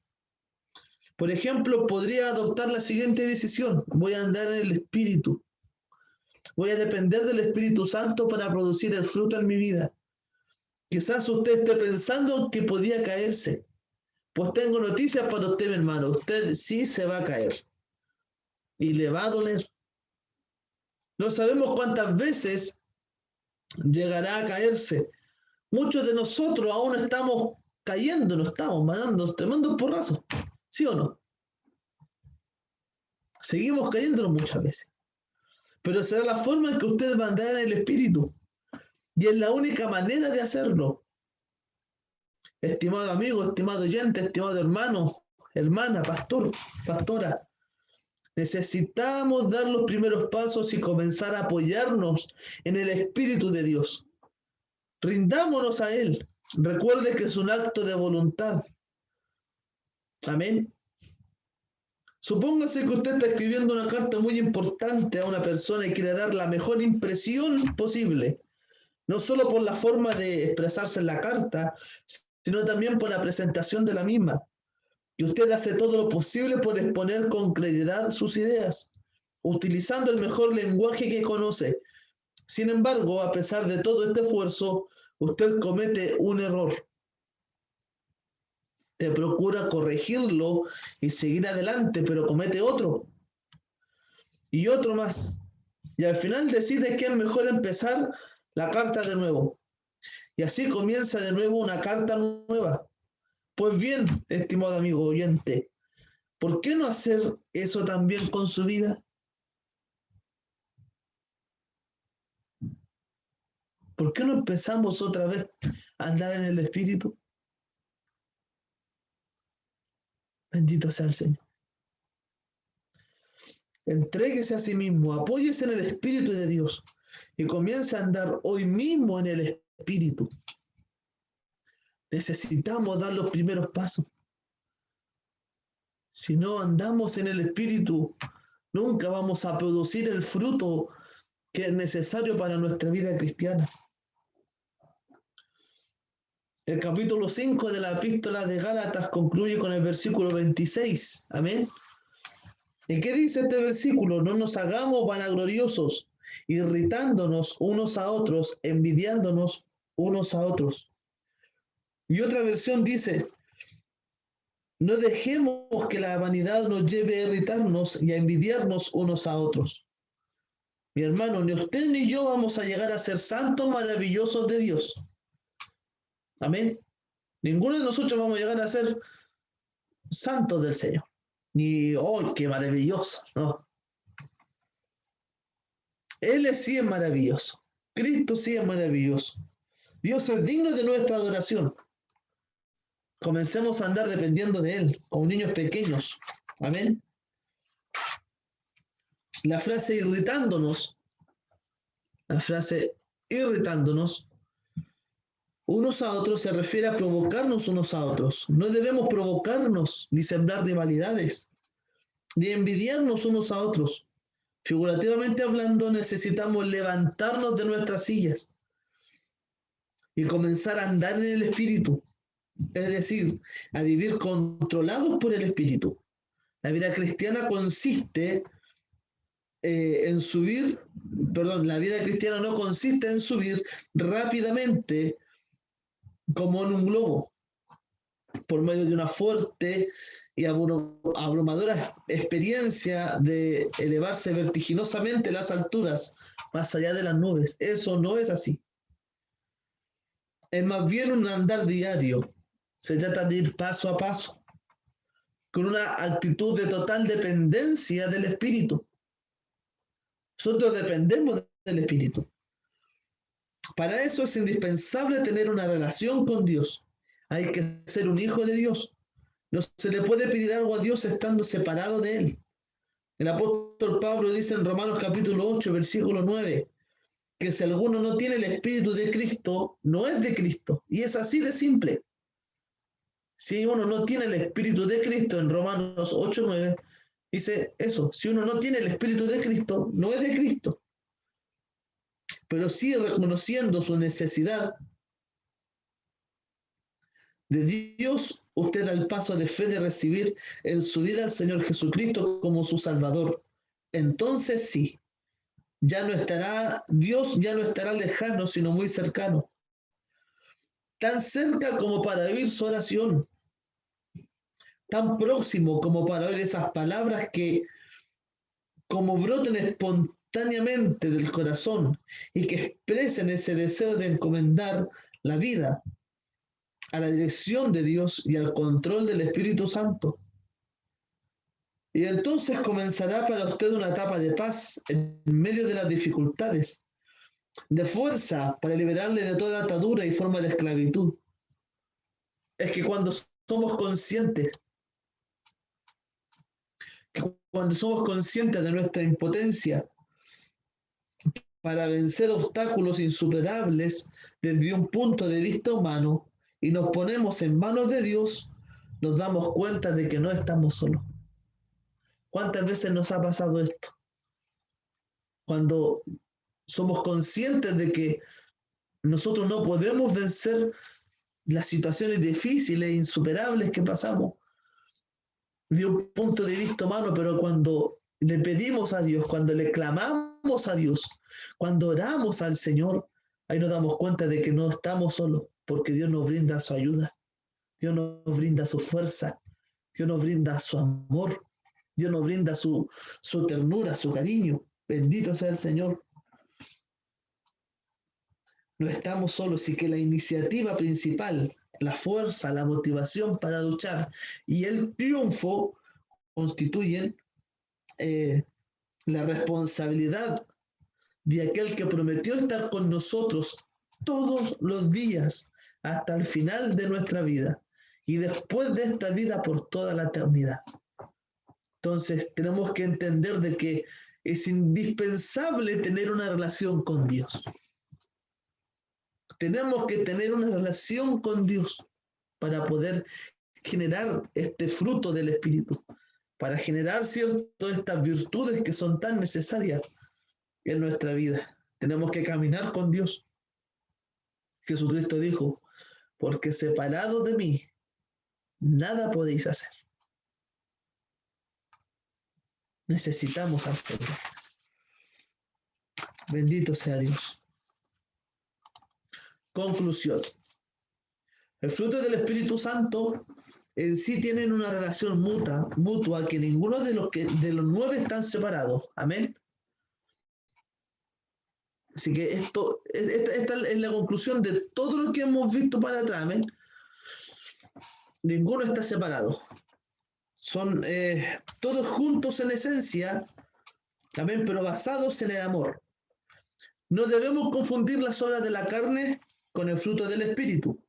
Por ejemplo, podría adoptar la siguiente decisión: voy a andar en el Espíritu. Voy a depender del Espíritu Santo para producir el fruto en mi vida. Quizás usted esté pensando que podía caerse. Pues tengo noticias para usted, mi hermano. Usted sí se va a caer. Y le va a doler. No sabemos cuántas veces llegará a caerse. Muchos de nosotros aún estamos cayendo, no estamos mandando tremendos porrazos. ¿Sí o no? Seguimos cayéndonos muchas veces. Pero será la forma en que usted va a andar en el Espíritu. Y es la única manera de hacerlo. Estimado amigo, estimado oyente, estimado hermano, hermana, pastor, pastora, necesitamos dar los primeros pasos y comenzar a apoyarnos en el Espíritu de Dios. Rindámonos a Él. Recuerde que es un acto de voluntad. Amén. Supóngase que usted está escribiendo una carta muy importante a una persona y quiere dar la mejor impresión posible, no solo por la forma de expresarse en la carta, sino también por la presentación de la misma. Y usted hace todo lo posible por exponer con claridad sus ideas, utilizando el mejor lenguaje que conoce. Sin embargo, a pesar de todo este esfuerzo, usted comete un error. Te procura corregirlo y seguir adelante, pero comete otro y otro más. Y al final decide que es mejor empezar la carta de nuevo. Y así comienza de nuevo una carta nueva. Pues bien, estimado amigo oyente, ¿por qué no hacer eso también con su vida? ¿Por qué no empezamos otra vez a andar en el Espíritu? Bendito sea el Señor. Entréguese a sí mismo, apóyese en el Espíritu de Dios y comience a andar hoy mismo en el Espíritu. Necesitamos dar los primeros pasos. Si no andamos en el Espíritu, nunca vamos a producir el fruto que es necesario para nuestra vida cristiana. El capítulo 5 de la epístola de Gálatas concluye con el versículo 26. Amén. ¿Y qué dice este versículo? No nos hagamos vanagloriosos, irritándonos unos a otros, envidiándonos unos a otros. Y otra versión dice, no dejemos que la vanidad nos lleve a irritarnos y a envidiarnos unos a otros. Mi hermano, ni usted ni yo vamos a llegar a ser santos maravillosos de Dios. Amén. Ninguno de nosotros vamos a llegar a ser santos del Señor. Ni, ¡oh, qué maravilloso! No. Él sí es maravilloso. Cristo sí es maravilloso. Dios es digno de nuestra adoración. Comencemos a andar dependiendo de Él, como niños pequeños. Amén. La frase irritándonos unos a otros se refiere a provocarnos unos a otros. No debemos provocarnos ni sembrar rivalidades, ni envidiarnos unos a otros. Figurativamente hablando, necesitamos levantarnos de nuestras sillas y comenzar a andar en el Espíritu, es decir, a vivir controlados por el Espíritu. La vida cristiana consiste la vida cristiana no consiste en subir rápidamente como en un globo, por medio de una fuerte y abrumadora experiencia de elevarse vertiginosamente a las alturas, más allá de las nubes. Eso no es así. Es más bien un andar diario. Se trata de ir paso a paso, con una actitud de total dependencia del Espíritu. Nosotros dependemos del Espíritu. Para eso es indispensable tener una relación con Dios. Hay que ser un hijo de Dios. No se le puede pedir algo a Dios estando separado de Él. El apóstol Pablo dice en Romanos capítulo 8, versículo 9, que si alguno no tiene el Espíritu de Cristo, no es de Cristo. Y es así de simple. Si uno no tiene el Espíritu de Cristo, en Romanos 8, 9, dice eso, si uno no tiene el Espíritu de Cristo, no es de Cristo. Pero sí reconociendo su necesidad de Dios, usted da el paso de fe de recibir en su vida al Señor Jesucristo como su Salvador. Entonces sí, Dios ya no estará lejano, sino muy cercano. Tan cerca como para oír su oración, tan próximo como para oír esas palabras que como broten espontáneamente del corazón y que expresen ese deseo de encomendar la vida a la dirección de Dios y al control del Espíritu Santo. Y entonces comenzará para usted una etapa de paz en medio de las dificultades, de fuerza para liberarle de toda atadura y forma de esclavitud. Es que cuando somos conscientes de nuestra impotencia para vencer obstáculos insuperables desde un punto de vista humano y nos ponemos en manos de Dios, nos damos cuenta de que no estamos solos. ¿Cuántas veces nos ha pasado esto? Cuando somos conscientes de que nosotros no podemos vencer las situaciones difíciles e insuperables que pasamos de un punto de vista humano, pero cuando le pedimos a Dios, cuando le clamamos a Dios, cuando oramos al Señor, ahí nos damos cuenta de que no estamos solos, porque Dios nos brinda su ayuda, Dios nos brinda su fuerza, Dios nos brinda su amor, Dios nos brinda su ternura, su cariño. Bendito sea el Señor. No estamos solos y que la iniciativa principal, la fuerza, la motivación para luchar y el triunfo constituyen la responsabilidad de aquel que prometió estar con nosotros todos los días hasta el final de nuestra vida y después de esta vida por toda la eternidad. Entonces tenemos que entender de que es indispensable tener una relación con Dios. Tenemos que tener una relación con Dios para poder generar este fruto del Espíritu, para generar, ¿cierto?, estas virtudes que son tan necesarias en nuestra vida. Tenemos que caminar con Dios. Jesucristo dijo, porque separados de mí, nada podéis hacer. Necesitamos al Señor. Bendito sea Dios. Conclusión. El fruto del Espíritu Santo en sí tienen una relación mutua que ninguno de los 9 están separados. Amén. Así que esta es la conclusión de todo lo que hemos visto para atrás. Amén. Ninguno está separado. Son todos juntos en esencia, amén, pero basados en el amor. No debemos confundir las obras de la carne con el fruto del Espíritu.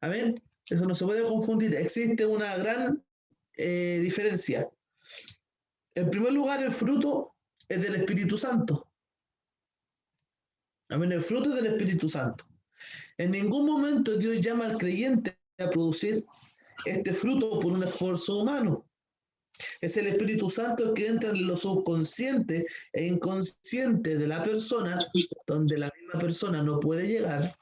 Amén. Eso no se puede confundir. Existe una gran diferencia. En primer lugar, el fruto es del Espíritu Santo. Amén. El fruto es del Espíritu Santo. En ningún momento Dios llama al creyente a producir este fruto por un esfuerzo humano. Es el Espíritu Santo el que entra en lo subconsciente e inconsciente de la persona, donde la misma persona no puede llegar,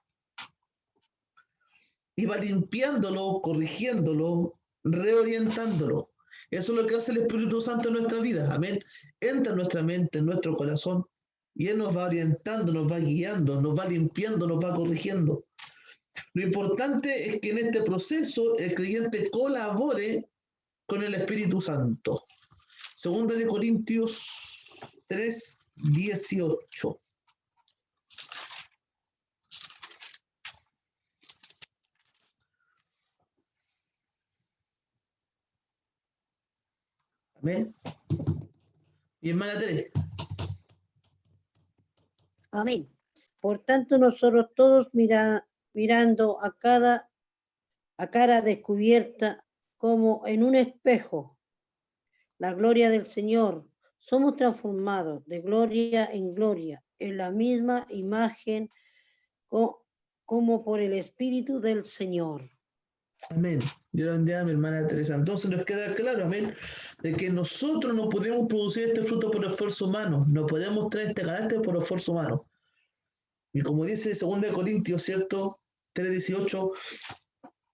y va limpiándolo, corrigiéndolo, reorientándolo. Eso es lo que hace el Espíritu Santo en nuestra vida. Amén. Entra en nuestra mente, en nuestro corazón, y Él nos va orientando, nos va guiando, nos va limpiando, nos va corrigiendo. Lo importante es que en este proceso el creyente colabore con el Espíritu Santo. Segunda de Corintios 3:18. Amén. Y hermana Tere. Amén. Por tanto, nosotros todos mirando a cara descubierta como en un espejo la gloria del Señor, somos transformados de gloria en gloria en la misma imagen como por el Espíritu del Señor. Amén. Dios bendiga a mi hermana Teresa. Entonces nos queda claro, amén, de que nosotros no podemos producir este fruto por esfuerzo humano, no podemos traer este carácter por esfuerzo humano. Y como dice 2 Corintios, ¿cierto? 3:18,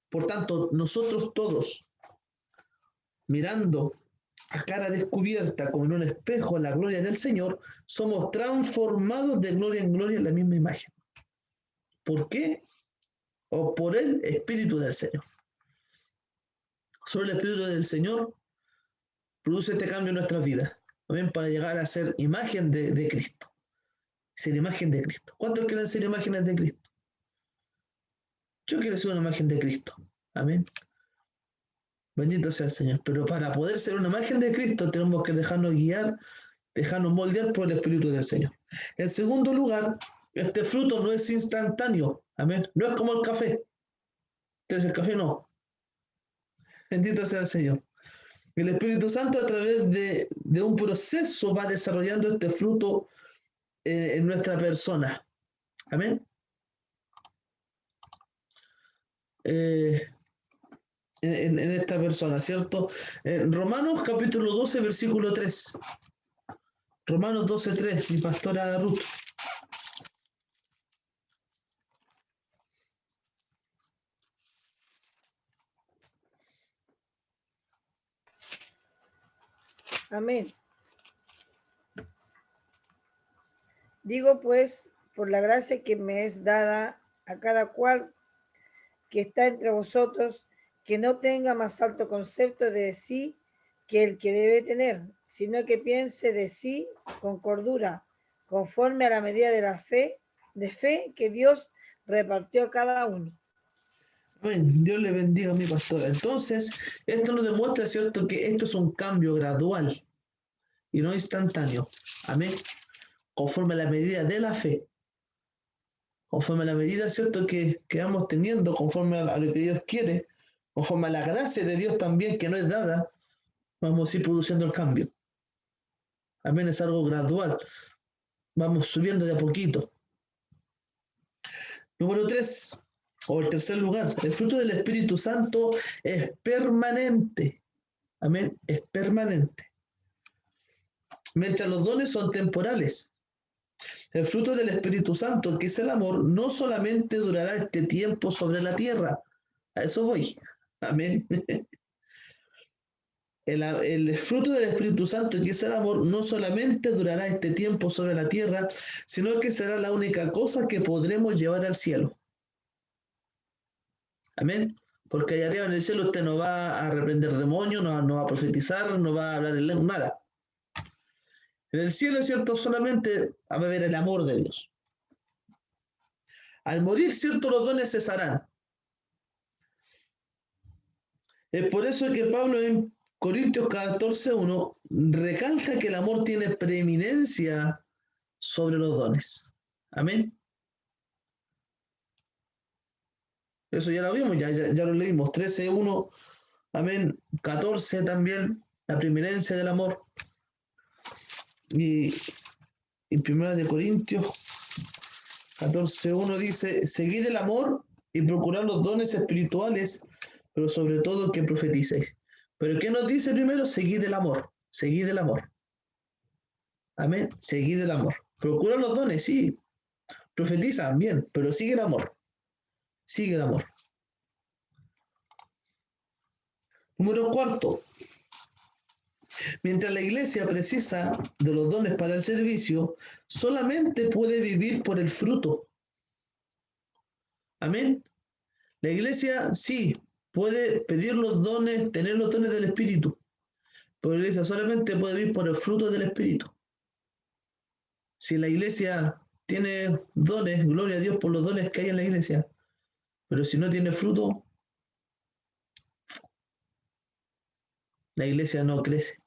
por tanto, nosotros todos, mirando a cara descubierta como en un espejo la gloria del Señor, somos transformados de gloria en gloria en la misma imagen. ¿Por qué? O por el Espíritu del Señor. Solo el Espíritu del Señor produce este cambio en nuestras vidas, también para llegar a ser imagen de Cristo. Ser imagen de Cristo. ¿Cuántos quieren ser imágenes de Cristo? Yo quiero ser una imagen de Cristo. Amén. Bendito sea el Señor. Pero para poder ser una imagen de Cristo tenemos que dejarnos guiar, dejarnos moldear por el Espíritu del Señor. En segundo lugar, este fruto no es instantáneo. Amén. No es como el café. Entonces el café no. Bendito sea el Señor. El Espíritu Santo a través de un proceso va desarrollando este fruto en nuestra persona. Amén. en esta persona, ¿cierto? Romanos capítulo 12, versículo 3. Romanos 12, 3, mi pastora Ruth. Amén. Digo pues, por la gracia que me es dada a cada cual que está entre vosotros, que no tenga más alto concepto de sí que el que debe tener, sino que piense de sí con cordura, conforme a la medida de la fe, que Dios repartió a cada uno. Amén. Dios le bendiga a mi pastora. Entonces, esto nos demuestra, ¿cierto?, que esto es un cambio gradual y no instantáneo. Amén. Conforme a la medida de la fe. Conforme a la medida, ¿cierto?, que vamos teniendo, conforme a lo que Dios quiere, conforme a la gracia de Dios también que no es dada, vamos a ir produciendo el cambio. Amén. Es algo gradual. Vamos subiendo de a poquito. Número 3, o el tercer lugar, el fruto del Espíritu Santo es permanente. Amén, es permanente. Mientras los dones son temporales. El fruto del Espíritu Santo, que es el amor, no solamente durará este tiempo sobre la tierra. A eso voy. Amén. El fruto del Espíritu Santo, que es el amor, no solamente durará este tiempo sobre la tierra, sino que será la única cosa que podremos llevar al cielo. Amén. Porque allá arriba en el cielo usted no va a reprender demonios, no va a profetizar, no va a hablar en lengua, nada. En el cielo, es cierto, solamente va a haber el amor de Dios. Al morir, cierto, los dones cesarán. Es por eso que Pablo en Corintios 14:1 recalca que el amor tiene preeminencia sobre los dones. Amén. Eso ya lo vimos, ya lo leímos. 13:1, amén. 14 también, la preeminencia del amor. Y en 1 Corintios 14:1 dice, seguid el amor y procurad los dones espirituales, pero sobre todo que profeticéis. Pero ¿qué nos dice primero? Seguid el amor, seguid el amor. Amén, seguid el amor. Procura los dones, sí. Profetizan, bien, pero sigue el amor. Sigue el amor. Número 4. Mientras la iglesia precisa de los dones para el servicio, solamente puede vivir por el fruto. Amén. La iglesia sí puede pedir los dones, tener los dones del Espíritu, pero la iglesia solamente puede vivir por el fruto del Espíritu. Si la iglesia tiene dones, gloria a Dios por los dones que hay en la iglesia, pero si no tiene fruto, la iglesia no crece.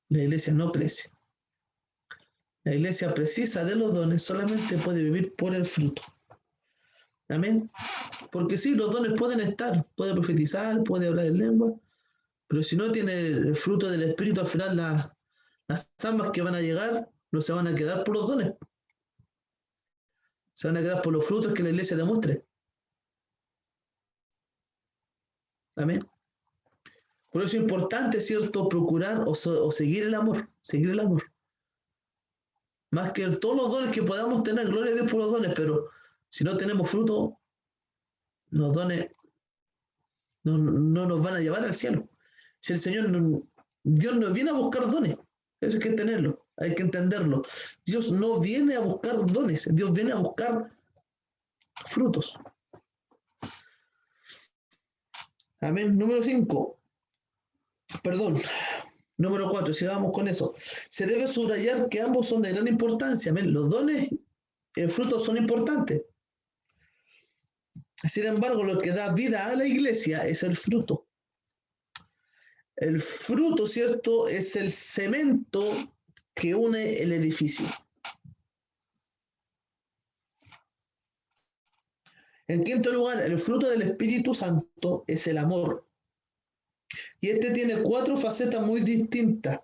La iglesia no crece. La iglesia precisa de los dones, solamente puede vivir por el fruto. Amén. Porque sí, los dones pueden estar, puede profetizar, puede hablar en lengua, pero si no tiene el fruto del Espíritu, al final las almas que van a llegar no se van a quedar por los dones. Se van a quedar por los frutos que la iglesia demuestre. Amén. Por eso es importante, ¿cierto?, procurar o seguir el amor, seguir el amor. Más que todos los dones que podamos tener, gloria a Dios por los dones, pero si no tenemos fruto, los dones no nos van a llevar al cielo. Si el Señor, Dios no viene a buscar dones, eso hay que tenerlo, hay que entenderlo. Dios no viene a buscar dones, Dios viene a buscar frutos. Amén. Número 5. Perdón. Número 4, sigamos con eso. Se debe subrayar que ambos son de gran importancia. Amén. Los dones y el fruto son importantes. Sin embargo, lo que da vida a la iglesia es el fruto. El fruto, ¿cierto?, es el cemento que une el edificio. En quinto lugar, el fruto del Espíritu Santo es el amor. Y este tiene 4 facetas muy distintas.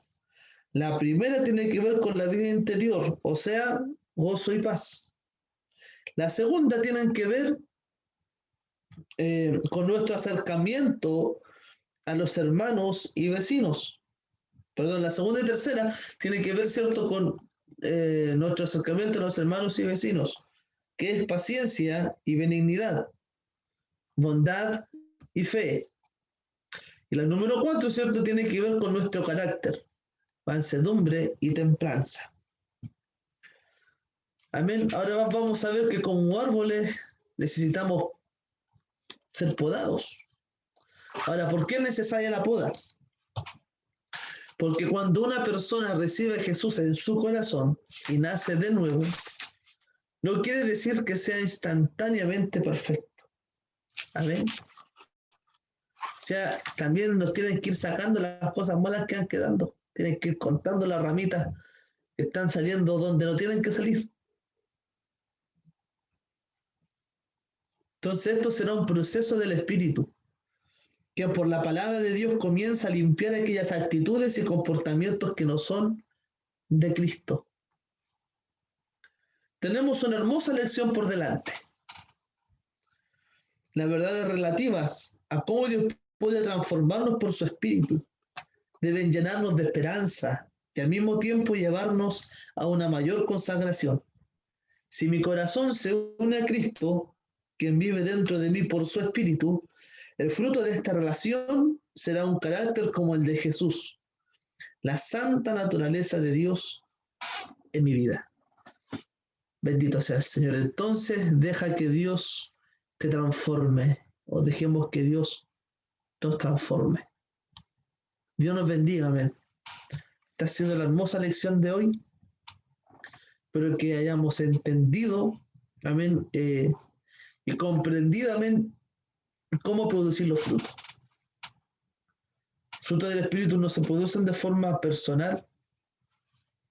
La primera tiene que ver con la vida interior, o sea, gozo y paz. La segunda tiene que ver con nuestro acercamiento a los hermanos y vecinos. Perdón, la segunda y tercera tiene que ver, ¿cierto?, con nuestro acercamiento a los hermanos y vecinos, que es paciencia y benignidad, bondad y fe. Y la número 4, ¿cierto?, tiene que ver con nuestro carácter, mansedumbre y templanza. Amén. Ahora vamos a ver que como árboles necesitamos ser podados. Ahora, ¿por qué es necesaria la poda? Porque cuando una persona recibe a Jesús en su corazón y nace de nuevo, no quiere decir que sea instantáneamente perfecto. Amén. O sea, también nos tienen que ir sacando las cosas malas que van quedando. Tienen que ir contando las ramitas que están saliendo donde no tienen que salir. Entonces esto será un proceso del Espíritu, que por la palabra de Dios comienza a limpiar aquellas actitudes y comportamientos que no son de Cristo. Tenemos una hermosa lección por delante. Las verdades relativas a cómo Dios puede transformarnos por su Espíritu deben llenarnos de esperanza y al mismo tiempo llevarnos a una mayor consagración. Si mi corazón se une a Cristo, quien vive dentro de mí por su Espíritu, el fruto de esta relación será un carácter como el de Jesús, la santa naturaleza de Dios en mi vida. Bendito sea el Señor. Entonces, deja que Dios te transforme, o dejemos que Dios nos transforme. Dios nos bendiga, amén. Esta ha sido la hermosa lección de hoy. Espero que hayamos entendido, amén, y comprendido, amén, cómo producir los frutos. Frutos del Espíritu no se producen de forma personal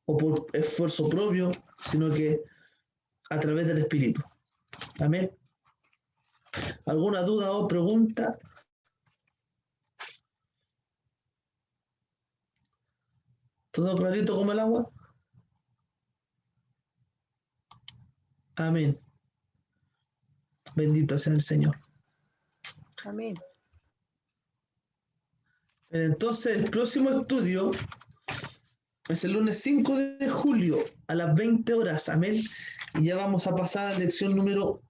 o por esfuerzo propio, sino que a través del Espíritu. Amén. ¿Alguna duda o pregunta? ¿Todo clarito como el agua? Amén. Bendito sea el Señor. Amén. Entonces, el próximo estudio es el lunes 5 de julio a las 20 horas. Amén. Y ya vamos a pasar a la lección número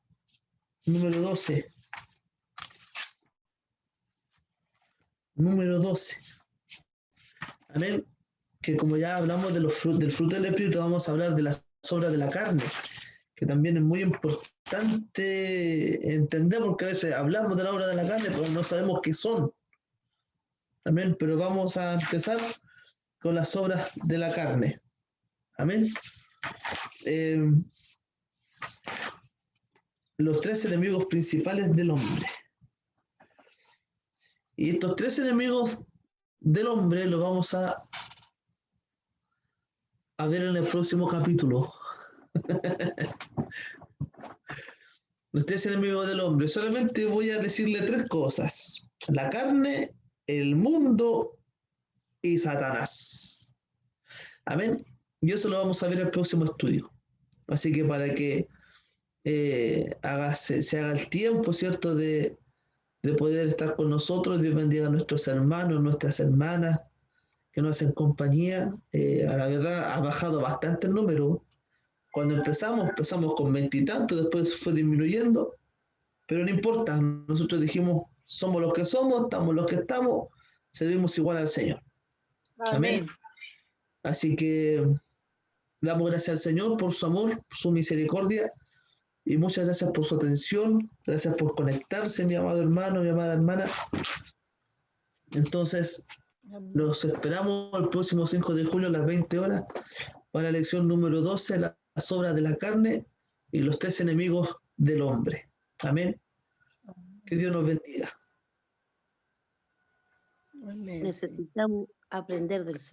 12. Número 12. Amén. Que como ya hablamos de del fruto del Espíritu, vamos a hablar de las obras de la carne, que también es muy importante entender, porque a veces hablamos de la obra de la carne, pero no sabemos qué son. Amén. Pero vamos a empezar con las obras de la carne. Amén. Los 3 enemigos principales del hombre. Y estos 3 enemigos del hombre los vamos a ver en el próximo capítulo. Los 3 enemigos del hombre. Solamente voy a decirle 3 cosas: la carne, el mundo y Satanás. Amén. Y eso lo vamos a ver en el próximo estudio. Así que para que se haga el tiempo, ¿cierto?, de poder estar con nosotros. Dios bendiga a nuestros hermanos, nuestras hermanas que nos hacen compañía. A la verdad ha bajado bastante el número. Cuando empezamos con 20 y tantos, después fue disminuyendo, pero no importa. Nosotros dijimos, somos los que somos, estamos los que estamos, servimos igual al Señor. Amén. Así que damos gracias al Señor por su amor, por su misericordia, y muchas gracias por su atención. Gracias por conectarse, mi amado hermano, mi amada hermana. Entonces, los esperamos el próximo 5 de julio a las 20 horas para la lección número 12, las obras de la carne y los 3 enemigos del hombre. Amén. Que Dios nos bendiga. Amén. Necesitamos aprender del Señor.